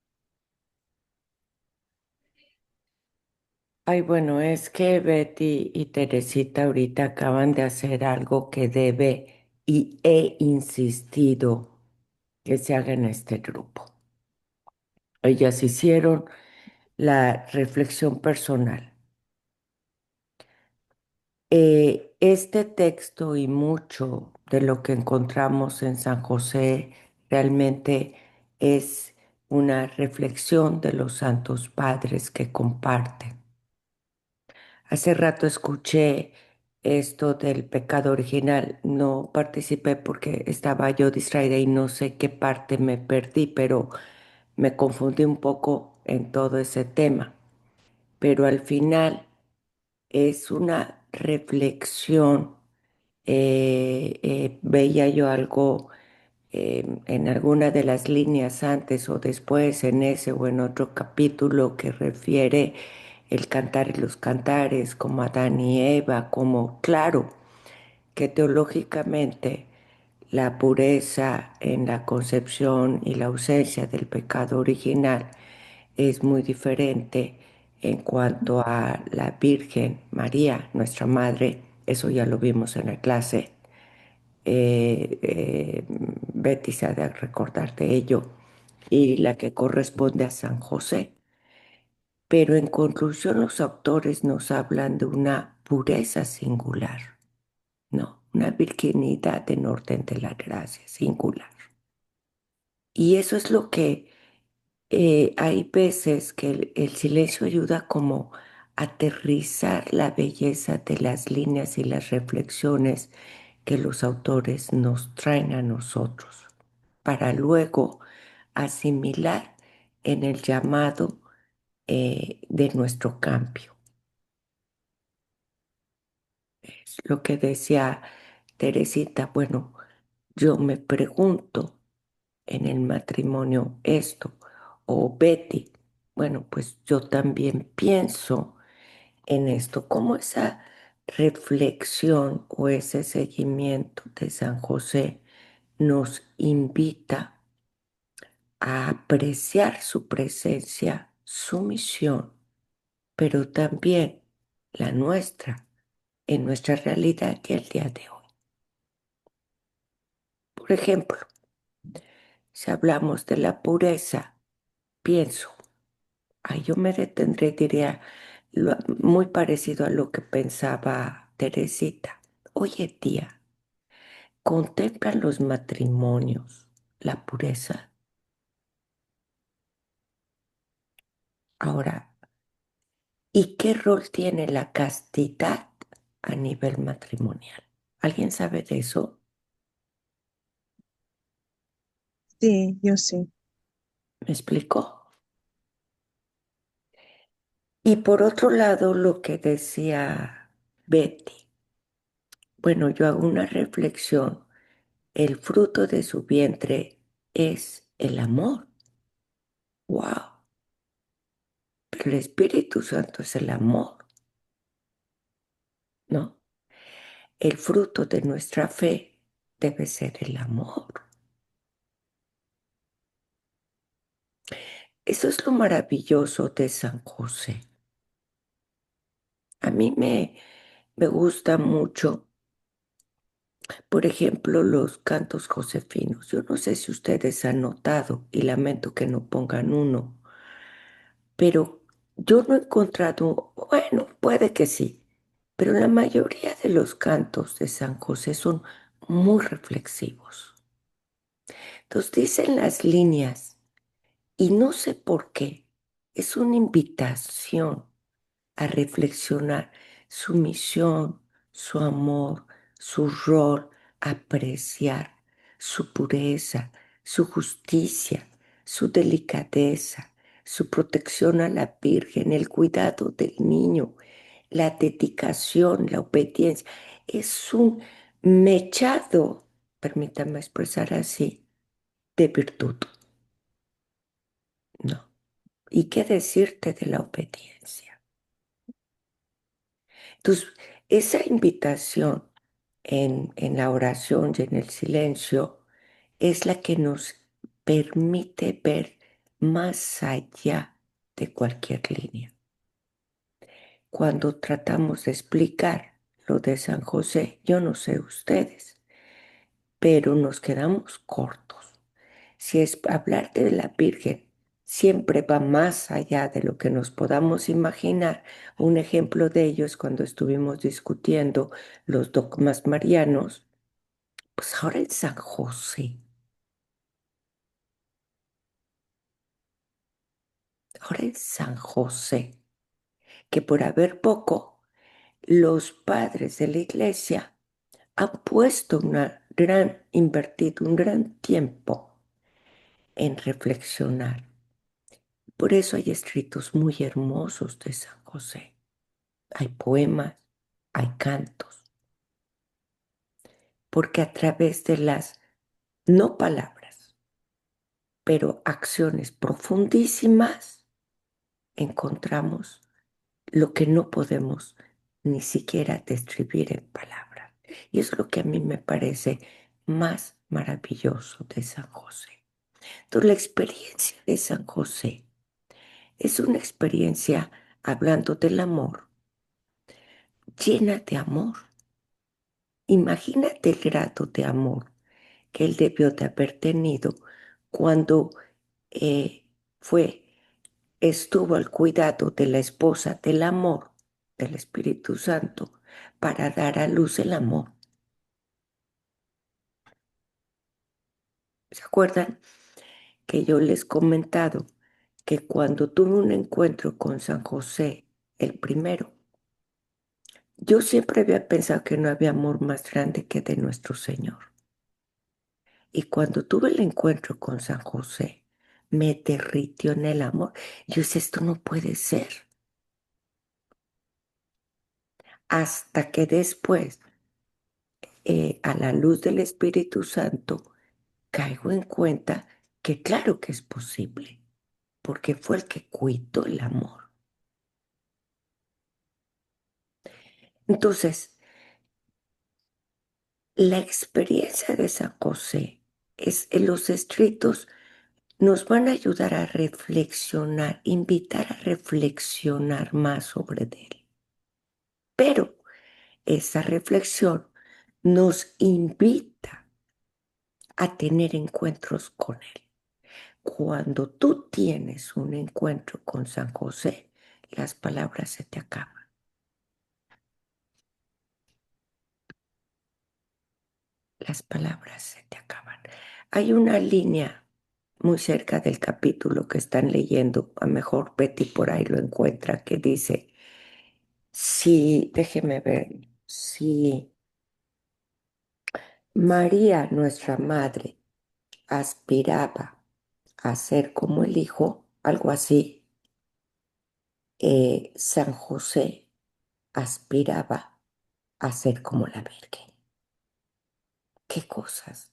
Ay, bueno, es que Betty y Teresita ahorita acaban de hacer algo que debe y he insistido que se haga en este grupo. Ellas hicieron la reflexión personal. Este texto y mucho de lo que encontramos en San José realmente es una reflexión de los santos padres que comparten. Hace rato escuché esto del pecado original. No participé porque estaba yo distraída y no sé qué parte me perdí, pero me confundí un poco en todo ese tema. Pero al final es una reflexión. Veía yo algo en alguna de las líneas antes o después, en ese o en otro capítulo que refiere el cantar y los cantares, como Adán y Eva, como claro que teológicamente la pureza en la concepción y la ausencia del pecado original es muy diferente en cuanto a la Virgen María, nuestra Madre. Eso ya lo vimos en la clase. Betty se ha de recordar de ello, y la que corresponde a San José. Pero en conclusión, los autores nos hablan de una pureza singular, no, una virginidad en orden de la gracia singular. Y eso es lo que hay veces que el silencio ayuda como a aterrizar la belleza de las líneas y las reflexiones que los autores nos traen a nosotros, para luego asimilar en el llamado de nuestro cambio. Es lo que decía Teresita, bueno, yo me pregunto en el matrimonio esto, o Betty, bueno, pues yo también pienso en esto, como esa reflexión o ese seguimiento de San José nos invita a apreciar su presencia, su misión, pero también la nuestra, en nuestra realidad y el día de hoy. Por ejemplo, si hablamos de la pureza, pienso, ay, yo me detendré, diría, muy parecido a lo que pensaba Teresita. Oye, tía, ¿contemplan los matrimonios la pureza? Ahora, ¿y qué rol tiene la castidad a nivel matrimonial? ¿Alguien sabe de eso? Sí, yo sí. ¿Me explicó? Y por otro lado, lo que decía Betty, bueno, yo hago una reflexión, el fruto de su vientre es el amor. ¡Wow! Pero el Espíritu Santo es el amor, ¿no? El fruto de nuestra fe debe ser el amor. Eso es lo maravilloso de San José. A mí me gusta mucho, por ejemplo, los cantos josefinos. Yo no sé si ustedes han notado, y lamento que no pongan uno, pero yo no he encontrado, bueno, puede que sí, pero la mayoría de los cantos de San José son muy reflexivos. Entonces dicen las líneas, y no sé por qué, es una invitación a reflexionar su misión, su amor, su rol, apreciar su pureza, su justicia, su delicadeza, su protección a la Virgen, el cuidado del niño, la dedicación, la obediencia. Es un mechado, permítame expresar así, de virtud, ¿no? ¿Y qué decirte de la obediencia? Entonces, esa invitación en la oración y en el silencio es la que nos permite ver más allá de cualquier línea. Cuando tratamos de explicar lo de San José, yo no sé ustedes, pero nos quedamos cortos. Si es hablar de la Virgen, siempre va más allá de lo que nos podamos imaginar. Un ejemplo de ello es cuando estuvimos discutiendo los dogmas marianos, pues ahora en San José, ahora en San José, que por haber poco, los padres de la iglesia han puesto invertido un gran tiempo en reflexionar. Por eso hay escritos muy hermosos de San José. Hay poemas, hay cantos, porque a través de las, no palabras, pero acciones profundísimas, encontramos lo que no podemos ni siquiera describir en palabras. Y es lo que a mí me parece más maravilloso de San José. Entonces, la experiencia de San José es una experiencia, hablando del amor, llena de amor. Imagínate el grado de amor que él debió de haber tenido cuando eh, fue, estuvo al cuidado de la esposa del amor, del Espíritu Santo, para dar a luz el amor. ¿Se acuerdan que yo les he comentado que cuando tuve un encuentro con San José, el primero, yo siempre había pensado que no había amor más grande que de nuestro Señor? Y cuando tuve el encuentro con San José, me derritió en el amor. Yo dije, esto no puede ser. Hasta que después, a la luz del Espíritu Santo, caigo en cuenta que claro que es posible, porque fue el que cuidó el amor. Entonces, la experiencia de San José es en los escritos nos van a ayudar a reflexionar, invitar a reflexionar más sobre él. Pero esa reflexión nos invita a tener encuentros con él. Cuando tú tienes un encuentro con San José, las palabras se te acaban. Las palabras se te acaban. Hay una línea muy cerca del capítulo que están leyendo, a lo mejor Betty por ahí lo encuentra, que dice, si, déjeme ver, si María, nuestra madre, aspiraba a ser como el Hijo, algo así, San José aspiraba a ser como la Virgen. ¿Qué cosas?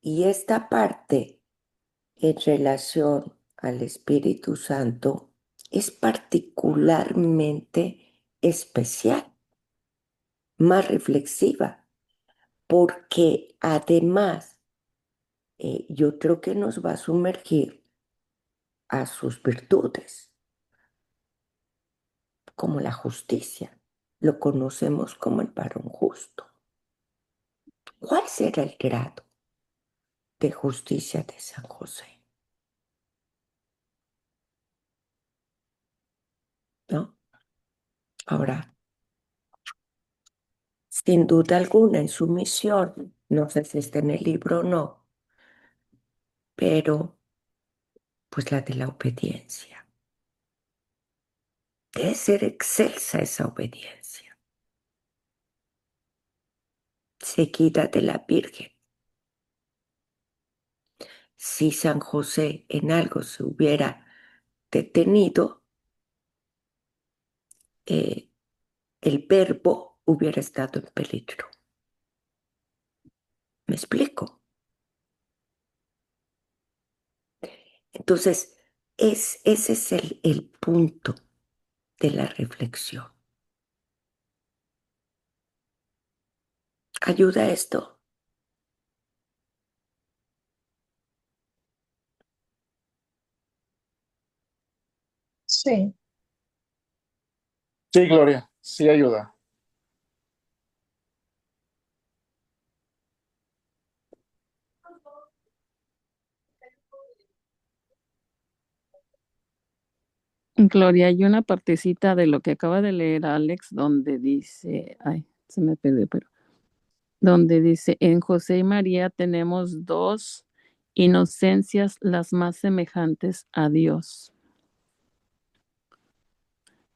Y esta parte en relación al Espíritu Santo es particularmente especial, más reflexiva, porque además yo creo que nos va a sumergir a sus virtudes, como la justicia. Lo conocemos como el varón justo. ¿Cuál será el grado de justicia de San José? ¿No? Ahora, sin duda alguna, en su misión, no sé si está en el libro o no, pero pues la de la obediencia. Debe ser excelsa esa obediencia, seguida de la Virgen. si San José en algo se hubiera detenido, eh, el verbo hubiera estado en peligro. ¿Me explico? Entonces, ese es el punto de la reflexión. ¿Ayuda esto? Sí. Sí, Gloria, sí ayuda. Gloria, hay una partecita de lo que acaba de leer Alex donde dice, ay, se me perdió, pero donde dice, en José y María tenemos dos inocencias las más semejantes a Dios.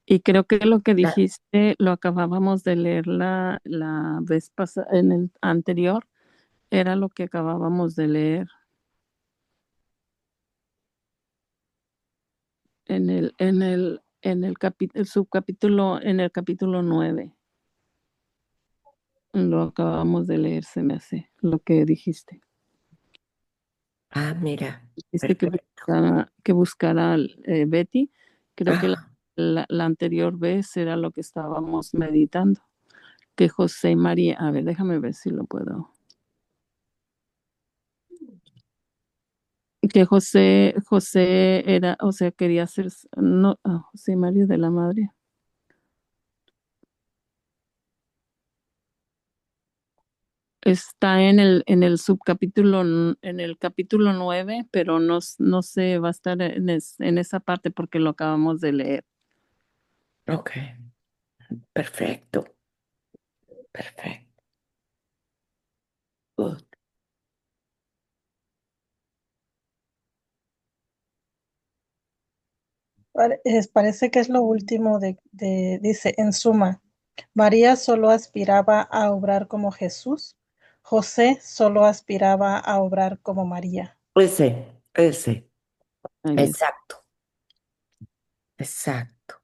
Y creo que lo que La- dijiste lo acabábamos de leer la vez pasada, en el anterior, era lo que acabábamos de leer el subcapítulo, en el capítulo 9. Lo acabamos de leer, se me hace, lo que dijiste. Mira, Dijiste perfecto. que buscara Betty. Creo que Ah, la anterior vez era lo que estábamos meditando. Que José y María, a ver, déjame ver si lo puedo. Que José era, o sea, quería ser, no, José y María de la Madre. Está en el subcapítulo, en el capítulo 9, pero no sé, va a estar en esa parte porque lo acabamos de leer. ok, perfecto, perfecto. Good. Parece que es lo último dice, en suma, María solo aspiraba a obrar como Jesús, José solo aspiraba a obrar como María. Ese, Ahí es. exacto, exacto.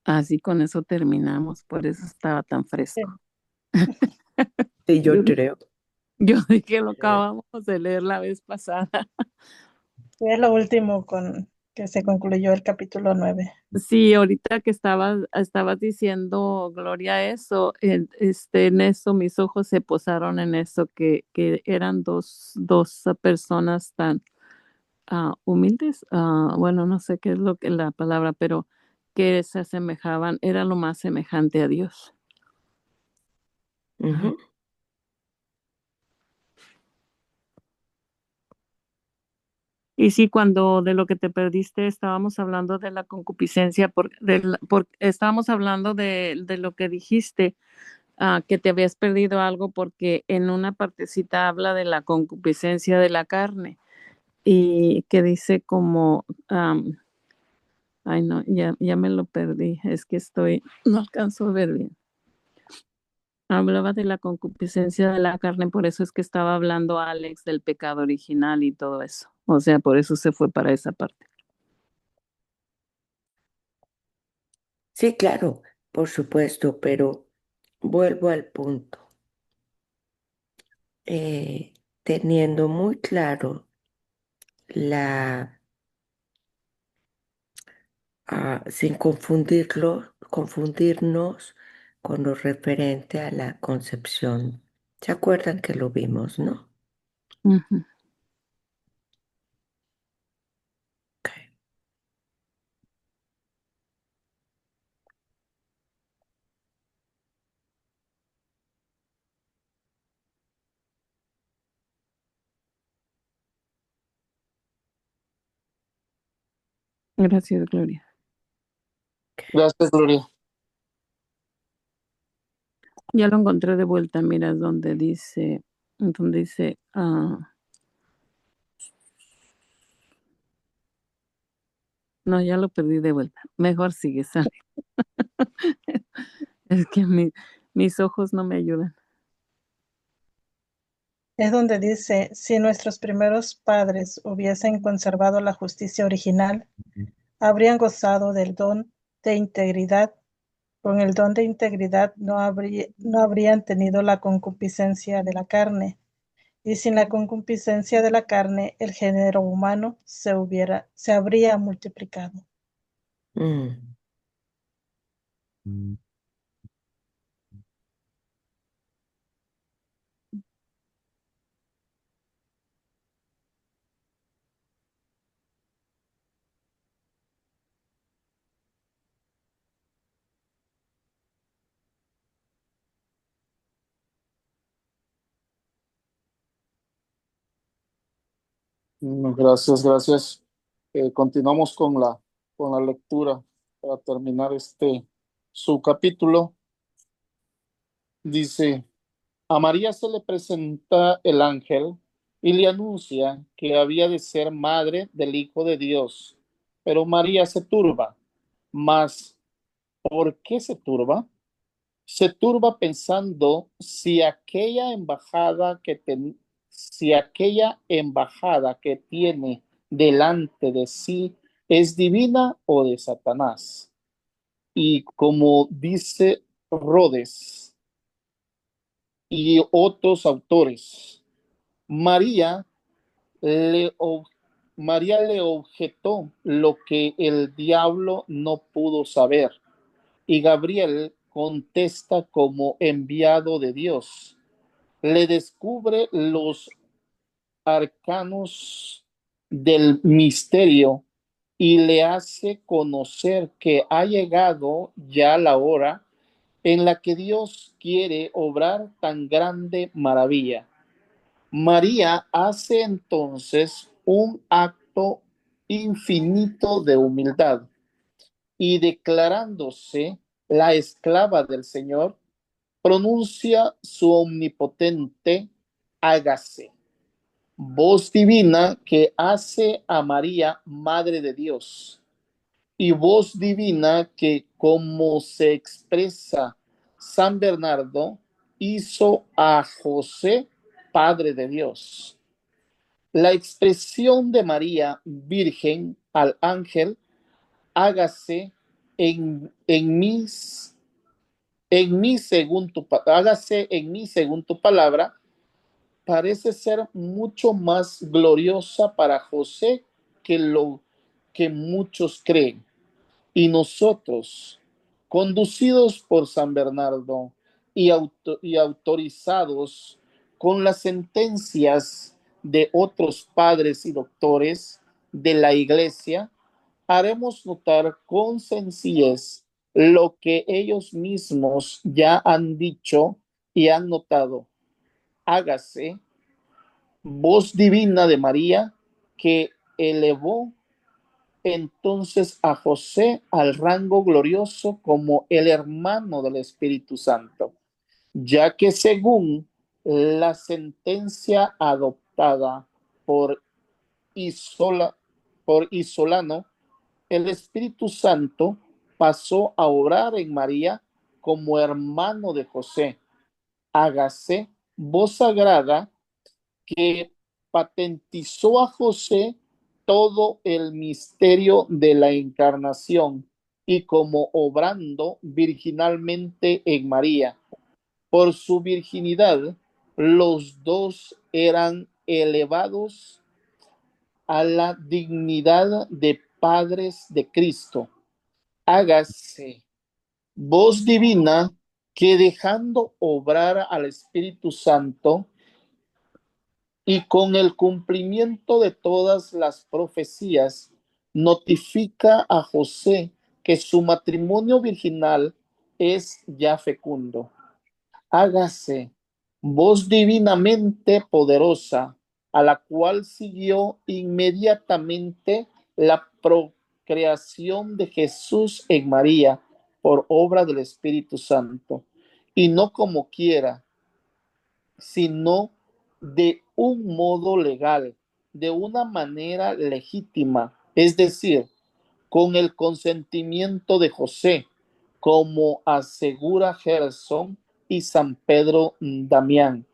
Así con eso terminamos, por eso estaba tan fresco. Sí, Sí, Yo, yo creo. yo dije lo acabamos de leer la vez pasada. es lo último con que se concluyó el capítulo 9. Sí, ahorita que estabas diciendo, Gloria, eso, en eso mis ojos se posaron en eso, que eran dos personas tan humildes, bueno, no sé qué es lo que la palabra, pero que se asemejaban, era lo más semejante a Dios. Ujú. Y sí, cuando de lo que te perdiste estábamos hablando de la concupiscencia, estábamos hablando de lo que dijiste, que te habías perdido algo porque en una partecita habla de la concupiscencia de la carne y que dice como, ay no, ya me lo perdí, es que no alcanzo a ver bien. Hablaba de la concupiscencia de la carne, por eso es que estaba hablando Alex del pecado original y todo eso. O sea, por eso se fue para esa parte. Sí, claro, por supuesto, pero vuelvo al punto. Teniendo muy claro la, sin confundirnos con lo referente a la concepción. ¿Se acuerdan que lo vimos, no? Ujú. Ok. Gracias, Gloria. Gracias, Gloria. Ya lo encontré de vuelta, mira, donde dice, no, ya lo perdí de vuelta. Mejor sigue, Sara. Es que mis ojos no me ayudan. es donde dice, si nuestros primeros padres hubiesen conservado la justicia original, habrían gozado del don de integridad. Con el don de integridad no habrían tenido la concupiscencia de la carne, y sin la concupiscencia de la carne, el género humano se habría multiplicado. Mm. Gracias, gracias. Continuamos con la lectura para terminar este subcapítulo. Dice, a María se le presenta el ángel y le anuncia que había de ser madre del Hijo de Dios. Pero María se turba. Mas, ¿por qué se turba? Se turba pensando si aquella embajada que tiene delante de sí es divina o de Satanás. Y como dice Rhodes y otros autores, María le, María le objetó lo que el diablo no pudo saber. Y Gabriel contesta como enviado de Dios. Le descubre los arcanos del misterio y le hace conocer que ha llegado ya la hora en la que Dios quiere obrar tan grande maravilla. María hace entonces un acto infinito de humildad y declarándose la esclava del Señor, pronuncia su omnipotente hágase, voz divina que hace a María Madre de Dios, y voz divina que, como se expresa San Bernardo, hizo a José Padre de Dios. La expresión de María Virgen al ángel, hágase en mis hágase en mí según tu palabra, parece ser mucho más gloriosa para José que lo que muchos creen. Y nosotros, conducidos por San Bernardo y autorizados con las sentencias de otros padres y doctores de la Iglesia, haremos notar con sencillez lo que ellos mismos ya han dicho y han notado. Hágase, voz divina de María, que elevó entonces a José al rango glorioso como el hermano del Espíritu Santo, ya que según la sentencia adoptada por, por Isolano, el Espíritu Santo pasó a obrar en María como hermano de José. Hágase, voz sagrada, que patentizó a José todo el misterio de la encarnación y como obrando virginalmente en María. Por su virginidad, los dos eran elevados a la dignidad de padres de Cristo. Hágase, voz divina, que dejando obrar al Espíritu Santo y con el cumplimiento de todas las profecías, notifica a José que su matrimonio virginal es ya fecundo. Hágase, voz divinamente poderosa, a la cual siguió inmediatamente la procreación de Jesús en María por obra del Espíritu Santo, y no como quiera, sino de un modo legal, de una manera legítima, es decir, con el consentimiento de José, como asegura Gerson y San Pedro Damián.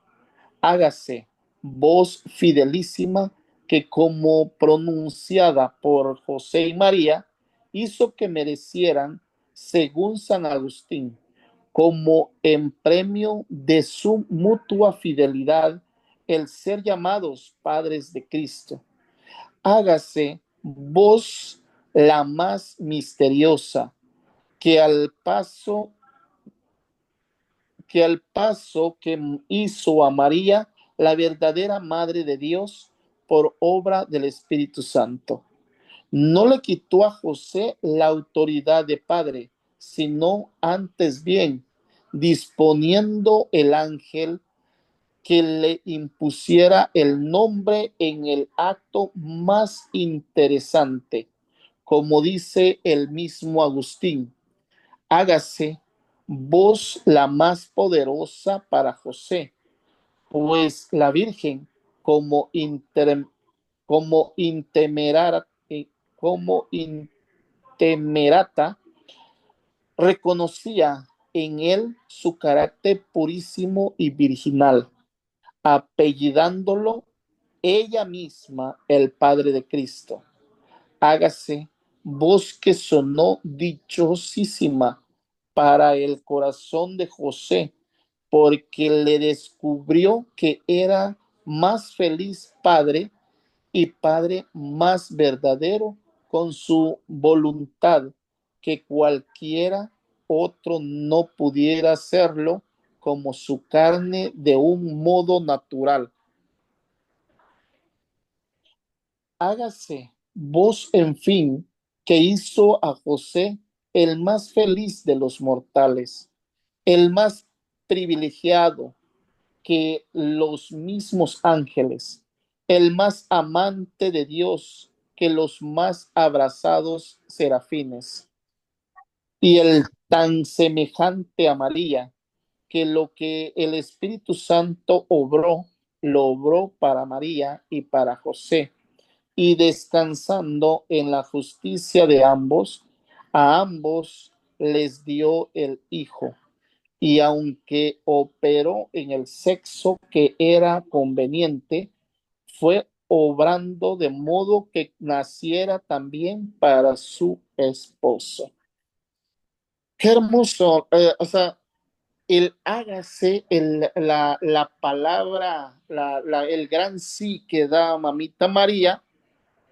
Hágase, voz fidelísima que, como pronunciada por José y María, hizo que merecieran, según San Agustín, como en premio de su mutua fidelidad, el ser llamados padres de Cristo. Hágase vos la más misteriosa, que al paso que hizo a María la verdadera Madre de Dios por obra del Espíritu Santo. No le quitó a José la autoridad de padre, sino antes bien, disponiendo el ángel que le impusiera el nombre en el acto más interesante, como dice el mismo Agustín: hágase vos la más poderosa para José, pues la Virgen, como, inter, como, intemerata, como intemerata, reconocía en él su carácter purísimo y virginal, apellidándolo ella misma el Padre de Cristo. Hágase voz que sonó dichosísima para el corazón de José, porque le descubrió que era más feliz padre y padre más verdadero con su voluntad que cualquiera otro no pudiera hacerlo como su carne de un modo natural. Hágase vos, en fin, que hizo a José el más feliz de los mortales, el más privilegiado que los mismos ángeles, el más amante de Dios que los más abrazados serafines, y el tan semejante a María, que lo que el Espíritu Santo obró, lo obró para María y para José, y descansando en la justicia de ambos, a ambos les dio el Hijo. Y aunque operó en el sexo que era conveniente, fue obrando de modo que naciera también para su esposo. Qué hermoso. O sea, el hágase, la palabra, el gran sí que da mamita María,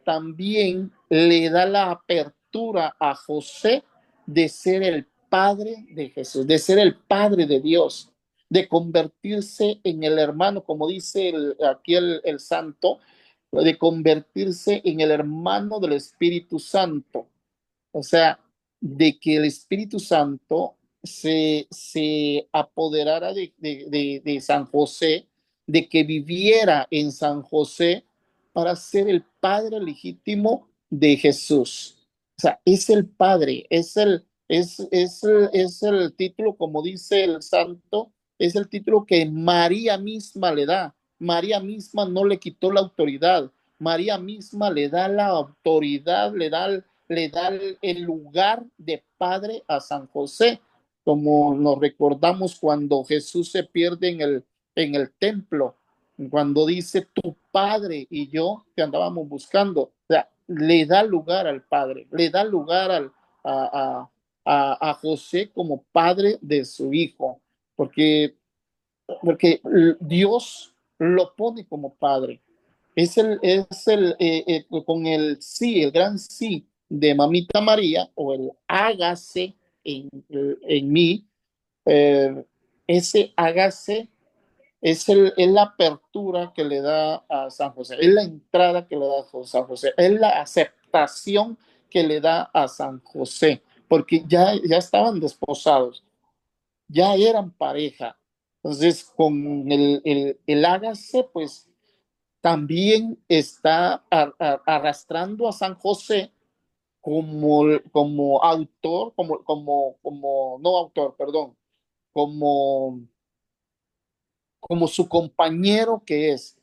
también le da la apertura a José de ser el padre de Jesús, de ser el padre de Dios, de convertirse en el hermano, como dice aquí el santo, de convertirse en el hermano del Espíritu Santo. O sea, de que el Espíritu Santo se apoderara de San José, de que viviera en San José para ser el padre legítimo de Jesús. O sea, es el padre, es el título, como dice el santo, es el título que María misma le da. María misma no le quitó la autoridad. María misma le da la autoridad, le da el lugar de padre a San José, como nos recordamos cuando Jesús se pierde en el templo, cuando dice tu padre y yo que andábamos buscando. O sea, le da lugar al padre, le da lugar a José como padre de su hijo, porque Dios lo pone como padre. Con el sí, el gran sí de mamita María, o el hágase en mí, ese hágase es la apertura que le da a San José, es la entrada que le da a San José, es la aceptación que le da a San José, porque ya estaban desposados, ya eran pareja. Entonces, con el hágase, pues también está arrastrando a San José como autor, no autor, perdón, como, como su compañero que es,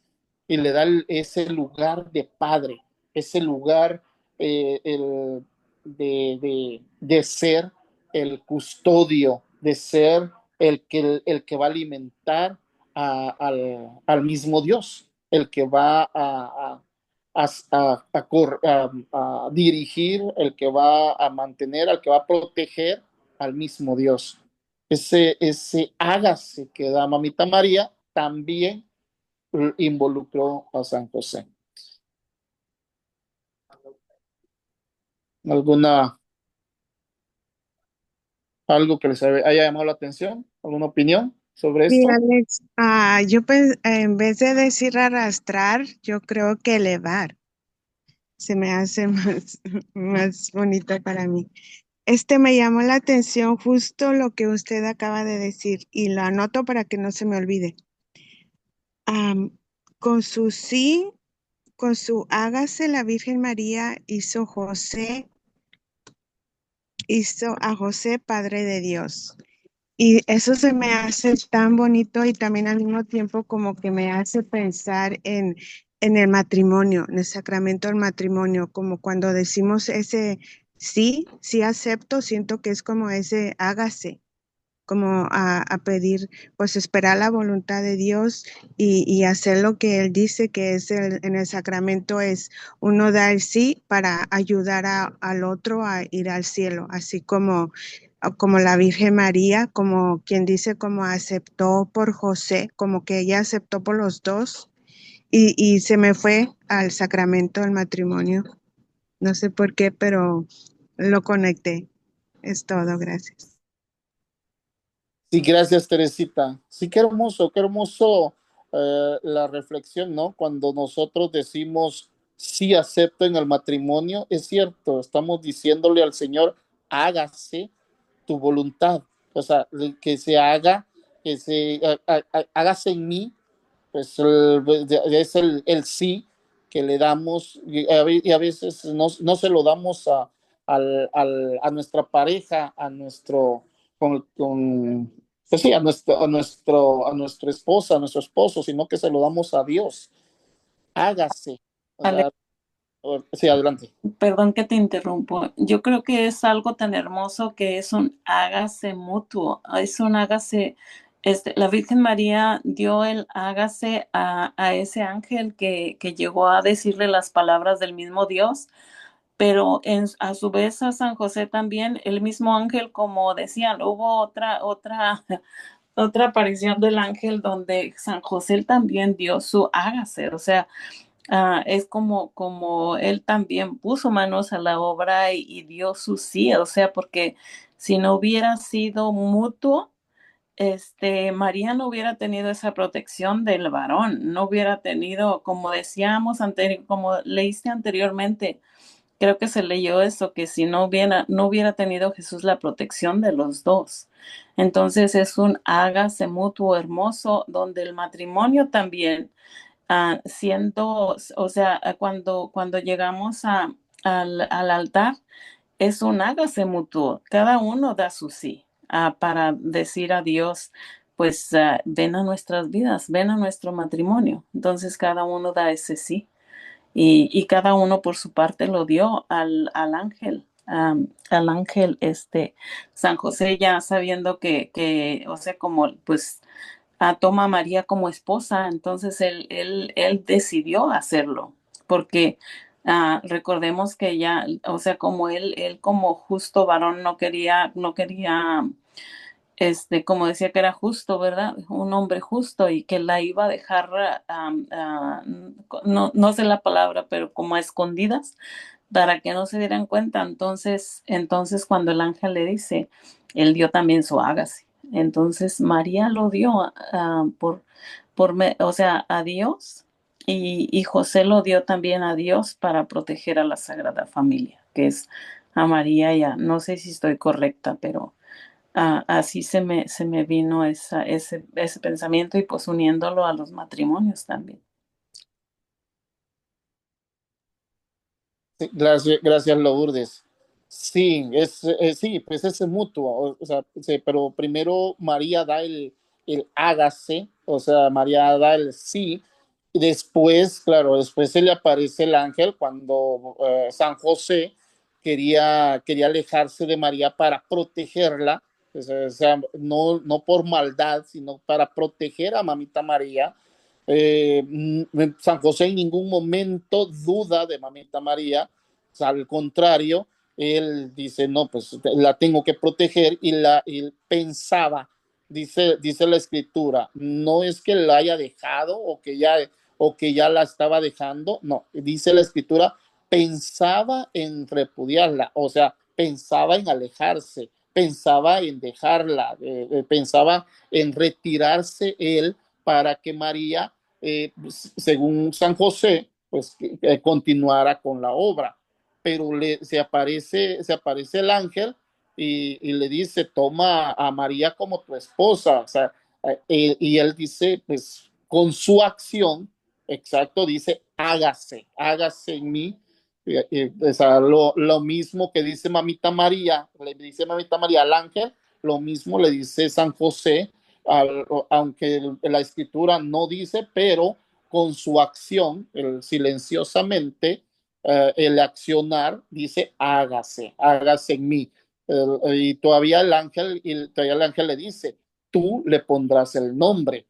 y le da ese lugar de padre, ese lugar de ser el custodio, de ser el que va a alimentar al mismo Dios. el que va a dirigir, el que va a mantener, al que va a proteger al mismo Dios. Ese hágase que da Mamita María también involucró a San José. ¿Alguna, algo que les haya llamado la atención? ¿Alguna opinión sobre Sí, esto? Alex, yo en vez de decir arrastrar, yo creo que elevar se me hace más bonito para mí. Me llamó la atención justo lo que usted acaba de decir y lo anoto para que no se me olvide. Am, con su sí, con su hágase la Virgen María hizo a José Padre de Dios. Y eso se me hace tan bonito y también al mismo tiempo como que me hace pensar en el matrimonio, en el sacramento del matrimonio, como cuando decimos ese sí, sí acepto, siento que es como ese hágase, como a pedir, pues esperar la voluntad de Dios y hacer lo que Él dice que es en el sacramento es uno da el sí para ayudar al otro a ir al cielo, así como la Virgen María, como quien dice, como aceptó por José, como que ella aceptó por los dos y se me fue al sacramento del matrimonio. No sé por qué, pero lo conecté. Es todo, gracias. Sí, gracias, Teresita. Sí, qué hermoso la reflexión, ¿no? Cuando nosotros decimos sí acepto en el matrimonio, es cierto, estamos diciéndole al Señor, hágase tu voluntad, o sea, que se haga, hágase en mí, pues es el sí que le damos y a veces no se lo damos a nuestra pareja, pues sí, a nuestra esposa, a nuestro esposo, sino que se lo damos a Dios. Hágase. O Ale, sea, sí, adelante. perdón que te interrumpo. Yo creo que es algo tan hermoso que es un hágase mutuo, es un hágase. La Virgen María dio el hágase a ese ángel que llegó a decirle las palabras del mismo Dios, pero a su vez a San José también, el mismo ángel, como decían, hubo otra aparición del ángel donde San José también dio su hágase, o sea, es como él también puso manos a la obra y dio su sí, o sea, porque si no hubiera sido mutuo, María no hubiera tenido esa protección del varón, no hubiera tenido, como decíamos como leíste anteriormente, creo que se leyó eso, que si no hubiera tenido Jesús la protección de los dos. Entonces es un hágase mutuo hermoso donde el matrimonio también siendo, o sea, cuando llegamos al altar, es un hágase mutuo. Cada uno da su sí para decir a Dios, pues ven a nuestras vidas, ven a nuestro matrimonio. Entonces cada uno da ese sí. Y cada uno por su parte lo dio al ángel, San José, ya sabiendo o sea, como pues toma a María como esposa, entonces él decidió hacerlo, porque recordemos que ya, o sea, como él como justo varón no quería, como decía que era justo, ¿verdad? Un hombre justo y que la iba a dejar, no sé la palabra, pero como a escondidas, para que no se dieran cuenta. Entonces cuando el ángel le dice, él dio también su hágase. Entonces María lo dio o sea, a Dios y José lo dio también a Dios para proteger a la Sagrada Familia, que es a María ya. No sé si estoy correcta, pero así se me vino ese pensamiento y pues uniéndolo a los matrimonios también. Sí, gracias, Lourdes. Sí, sí, pues es mutuo, o sea, sí, pero primero María da el hágase, o sea, María da el sí, y después, claro, después se le aparece el ángel cuando San José quería alejarse de María para protegerla, o sea, no por maldad, sino para proteger a Mamita María, San José en ningún momento duda de Mamita María, o sea, al contrario, él dice, no, pues la tengo que proteger y pensaba, dice la escritura, no es que la haya dejado o que ya la estaba dejando, no, dice la escritura, pensaba en repudiarla, o sea, pensaba en alejarse, pensaba en dejarla, pensaba en retirarse él para que María, según San José, pues continuara con la obra. Pero se aparece el ángel y le dice, toma a María como tu esposa. O sea, y él dice, pues con su acción, exacto, dice, hágase en mí. O sea, lo mismo que dice Mamita María, le dice Mamita María al ángel, lo mismo le dice San José, aunque la escritura no dice, pero con su acción, silenciosamente, el accionar dice, hágase en mí. Y todavía el ángel le dice, tú le pondrás el nombre.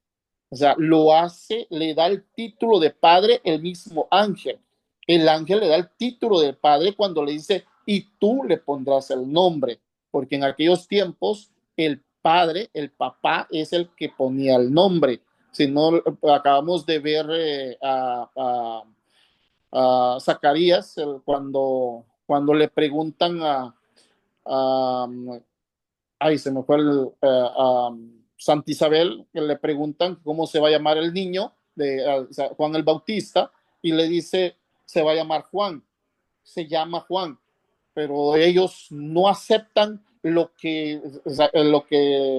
O sea, lo hace, le da el título de padre el mismo ángel. El ángel le da el título de padre cuando le dice, y tú le pondrás el nombre, porque en aquellos tiempos el padre, el papá, es el que ponía el nombre. Si no, acabamos de ver a Zacarías cuando le preguntan a ay, se me fue a Santa Isabel, que le preguntan cómo se va a llamar el niño de Juan el Bautista, y le dice, se va a llamar Juan, se llama Juan, pero ellos no aceptan lo que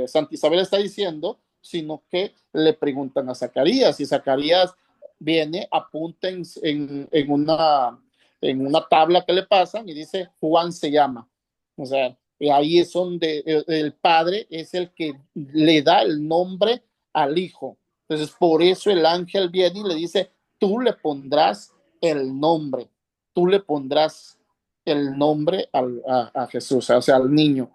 Santa Isabel está diciendo, sino que le preguntan a Zacarías, y Zacarías viene, apunta en una tabla que le pasan y dice, Juan se llama. O sea, y ahí es donde el padre es el que le da el nombre al hijo. Entonces, por eso el ángel viene y le dice, tú le pondrás el nombre, tú le pondrás el nombre a Jesús, o sea, al niño.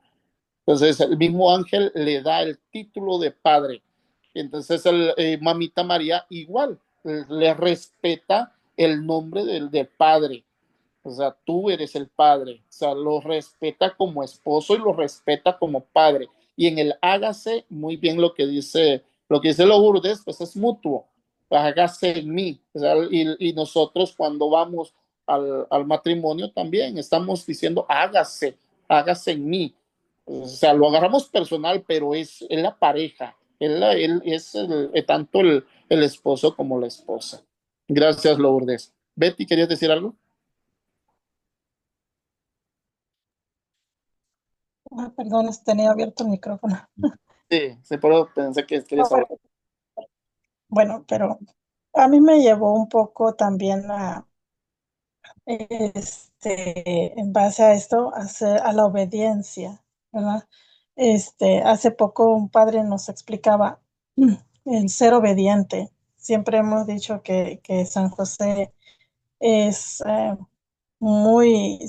Entonces, el mismo ángel le da el título de padre. Entonces, Mamita María igual le respeta el nombre del padre. O sea, tú eres el padre. O sea, lo respeta como esposo y lo respeta como padre. Y en el hágase, muy bien lo que dice Lourdes, pues es mutuo. Hágase en mí. O sea, y nosotros cuando vamos al matrimonio también estamos diciendo hágase en mí. O sea, lo agarramos personal, pero es la pareja. Él es tanto el esposo como la esposa. Gracias, Lourdes. Betty, ¿querías decir algo? Ah, perdón, tenía abierto el micrófono. Sí, sí, pero pensé que querías hablar. Bueno, pero a mí me llevó un poco también en base a esto, a la obediencia, ¿verdad? Hace poco un padre nos explicaba el ser obediente. Siempre hemos dicho que San José es muy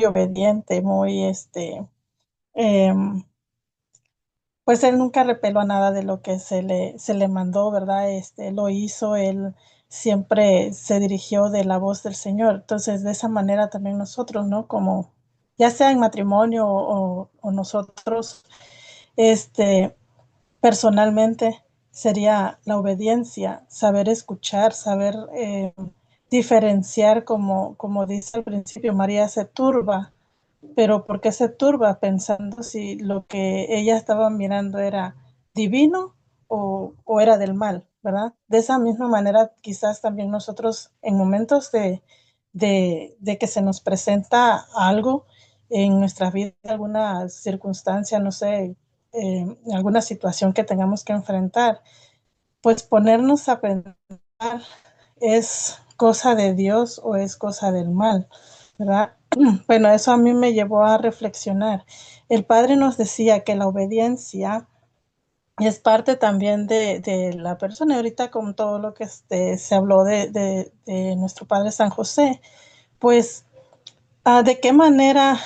obediente, em, pues él nunca repeló a nada de lo que se le mandó, ¿verdad? Lo hizo, él siempre se dirigió de la voz del Señor. Entonces, de esa manera también nosotros, ¿no? Como ya sea en matrimonio o nosotros, este, personalmente, sería la obediencia, saber escuchar, saber diferenciar, como dice al principio, María se turba, pero ¿por qué se turba pensando si lo que ella estaba mirando era divino o era del mal, ¿verdad? De esa misma manera, quizás también nosotros en momentos de que se nos presenta algo en nuestra vida, alguna circunstancia, no sé, alguna situación que tengamos que enfrentar, pues ponernos a pensar, ¿es cosa de Dios o es cosa del mal? ¿Verdad? Bueno, eso a mí me llevó a reflexionar. El padre nos decía que la obediencia es parte también de la persona. Y ahorita con todo lo que se habló de nuestro padre San José, pues, ¿de qué manera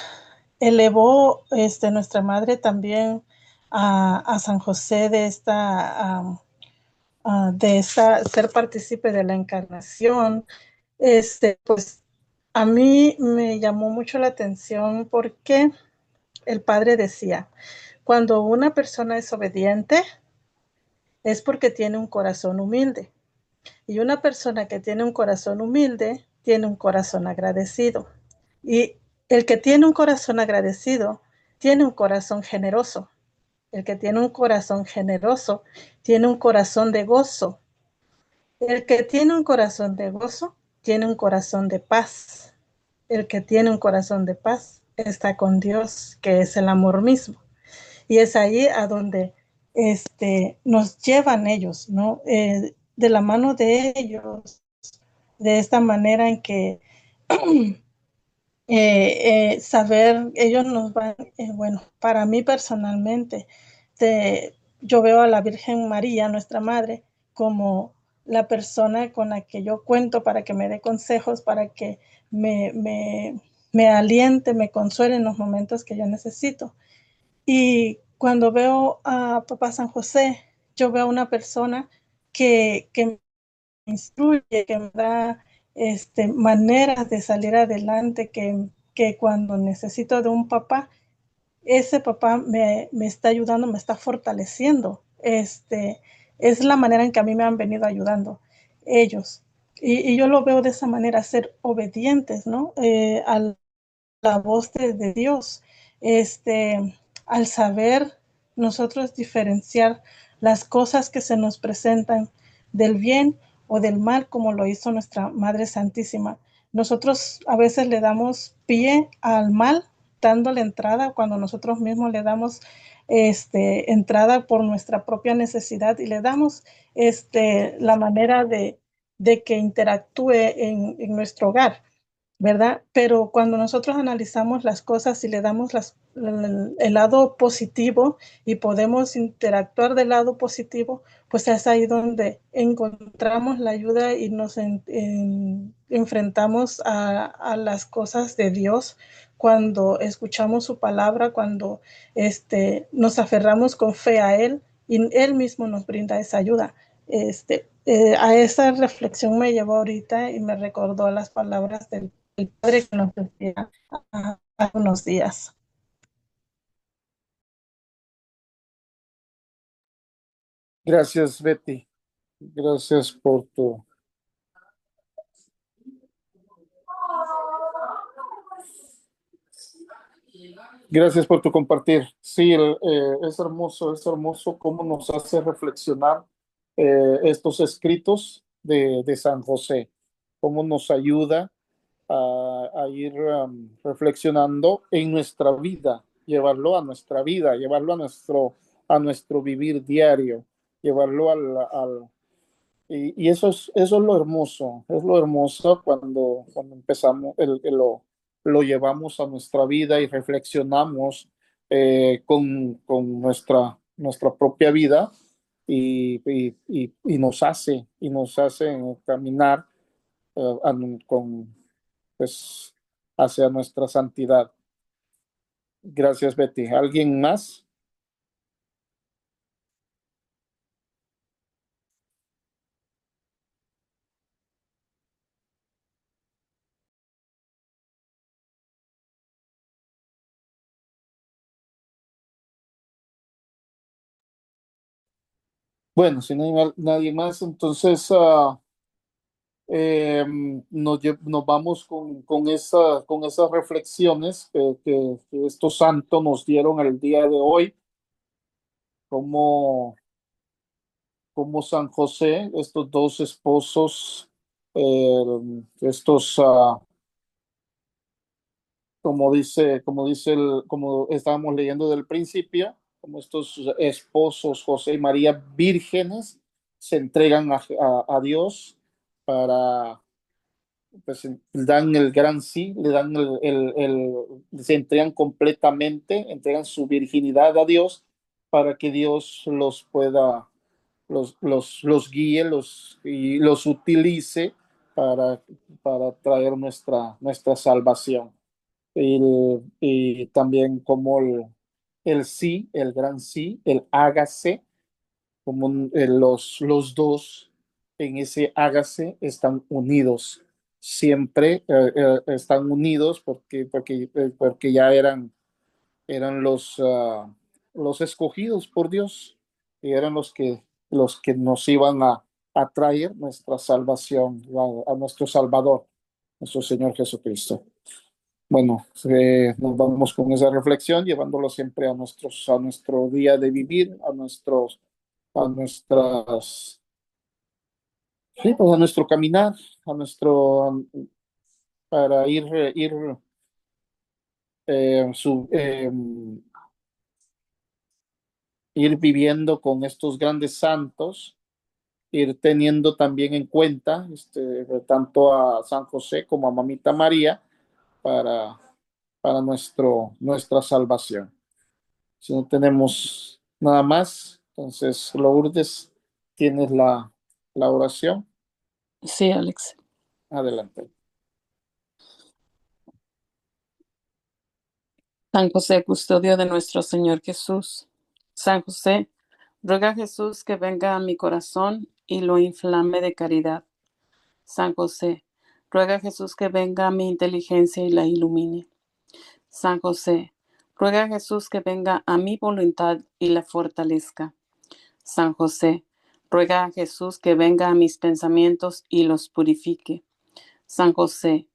elevó nuestra madre también a San José de esta de ser partícipe de la encarnación, pues a mí me llamó mucho la atención porque el padre decía, cuando una persona es obediente es porque tiene un corazón humilde. Y una persona que tiene un corazón humilde tiene un corazón agradecido. Y el que tiene un corazón agradecido tiene un corazón generoso. El que tiene un corazón generoso tiene un corazón de gozo. El que tiene un corazón de gozo tiene un corazón de paz. El que tiene un corazón de paz está con Dios, que es el amor mismo. Y es ahí a donde nos llevan ellos, ¿no? De la mano de ellos, de esta manera en que saber, ellos nos van, bueno, para mí personalmente, yo veo a la Virgen María, nuestra Madre, como la persona con la que yo cuento para que me dé consejos, para que me, me, me aliente, me consuele en los momentos que yo necesito. Y cuando veo a Papá San José, yo veo a una persona que me instruye, que me da maneras de salir adelante, que cuando necesito de un papá, ese papá me está ayudando, me está fortaleciendo. Es la manera en que a mí me han venido ayudando ellos. Y yo lo veo de esa manera, ser obedientes, ¿no? A la voz de Dios, al saber nosotros diferenciar las cosas que se nos presentan del bien o del mal, como lo hizo nuestra Madre Santísima. Nosotros a veces le damos pie al mal, dándole entrada cuando nosotros mismos le damos entrada por nuestra propia necesidad y le damos la manera de que interactúe en nuestro hogar. ¿Verdad? Pero cuando nosotros analizamos las cosas y le damos el lado positivo y podemos interactuar del lado positivo, pues es ahí donde encontramos la ayuda y nos enfrentamos a las cosas de Dios cuando escuchamos su palabra, cuando nos aferramos con fe a Él y Él mismo nos brinda esa ayuda. A esa reflexión me llevó ahorita y me recordó las palabras del padre que nos decía hace unos días. Gracias, Betty. Gracias por gracias por tu compartir. Sí, es hermoso cómo nos hace reflexionar estos escritos de San José, cómo nos ayuda a ir reflexionando en nuestra vida, llevarlo a nuestra vida, llevarlo a nuestro vivir diario, llevarlo y eso es lo hermoso cuando empezamos, lo llevamos a nuestra vida y reflexionamos con nuestra propia vida y nos hace caminar con, pues, hacia nuestra santidad. Gracias, Betty. ¿Alguien más? Bueno, si no hay nadie más, entonces nos vamos con esas reflexiones que estos santos nos dieron el día de hoy, como, como San José, estos dos esposos, estos, como estábamos leyendo del principio, como estos esposos, José y María, vírgenes, se entregan a Dios para pues dan el gran sí, le dan se entregan completamente, entregan su virginidad a Dios para que Dios los pueda, los guíe y los utilice para, para traer nuestra salvación. Y también como el sí, el gran sí, el hágase, como los dos en ese hágase están unidos. Siempre están unidos porque ya eran los escogidos por Dios y eran los que nos iban a traer nuestra salvación, a nuestro Salvador, nuestro Señor Jesucristo. Bueno, nos vamos con esa reflexión, llevándolo siempre a nuestro día de vivir, a nuestras, sí, pues a nuestro caminar, para eh, su- eh, ir viviendo con estos grandes santos, ir teniendo también en cuenta tanto a San José como a Mamita María para, para nuestra salvación. Si no tenemos nada más, entonces Lourdes, tienes la oración. Sí, Alex. Adelante. San José, custodio de nuestro Señor Jesús. San José, ruega a Jesús que venga a mi corazón y lo inflame de caridad. San José, ruega a Jesús que venga a mi inteligencia y la ilumine. San José, ruega a Jesús que venga a mi voluntad y la fortalezca. San José, ruega a Jesús que venga a mis pensamientos y los purifique. San José,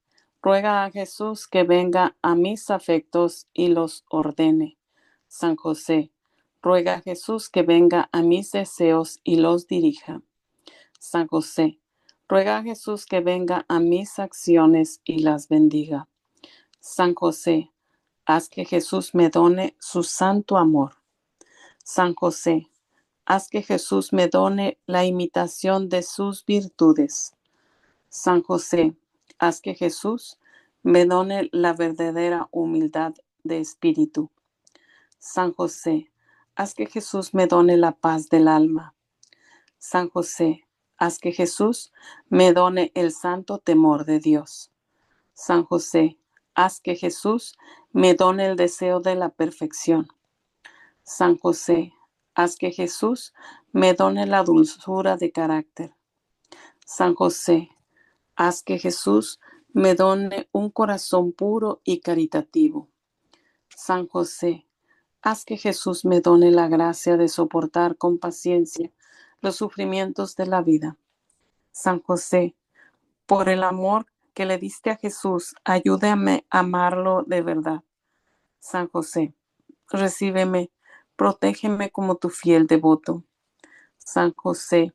ruega a Jesús que venga a mis afectos y los ordene. San José, ruega a Jesús que venga a mis deseos y los dirija. San José, ruega a Jesús que venga a mis acciones y las bendiga. San José, haz que Jesús me done su santo amor. San José, haz que Jesús me done la imitación de sus virtudes. San José, haz que Jesús me done la verdadera humildad de espíritu. San José, haz que Jesús me done la paz del alma. San José, haz que Jesús me done el santo temor de Dios. San José, haz que Jesús me done el deseo de la perfección. San José, haz que Jesús me done la dulzura de carácter. San José, haz que Jesús me done un corazón puro y caritativo. San José, haz que Jesús me done la gracia de soportar con paciencia los sufrimientos de la vida. San José, por el amor que le diste a Jesús, ayúdame a amarlo de verdad. San José, recíbeme, protégeme como tu fiel devoto. San José,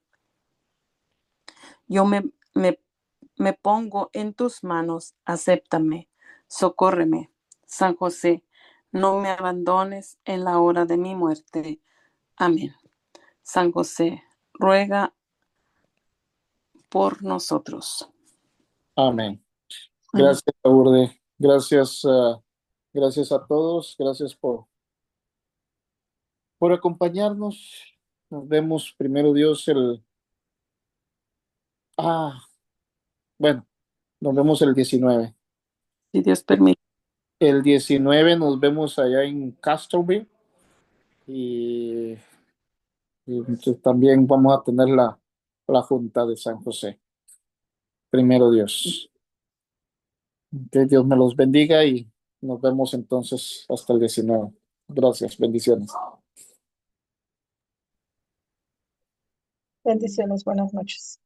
yo me pongo en tus manos, acéptame, socórreme. San José, no me abandones en la hora de mi muerte. Amén. San José, ruega por nosotros. Amén. Amén. Gracias, Lourdes. Gracias a todos. Gracias por acompañarnos. Nos vemos primero Dios bueno, nos vemos el 19. Si Dios permite. El 19 nos vemos allá en Castroville y entonces también vamos a tener la Junta de San José. Primero Dios. Que Dios me los bendiga y nos vemos entonces hasta el 19. Gracias, bendiciones. Bendiciones, buenas noches.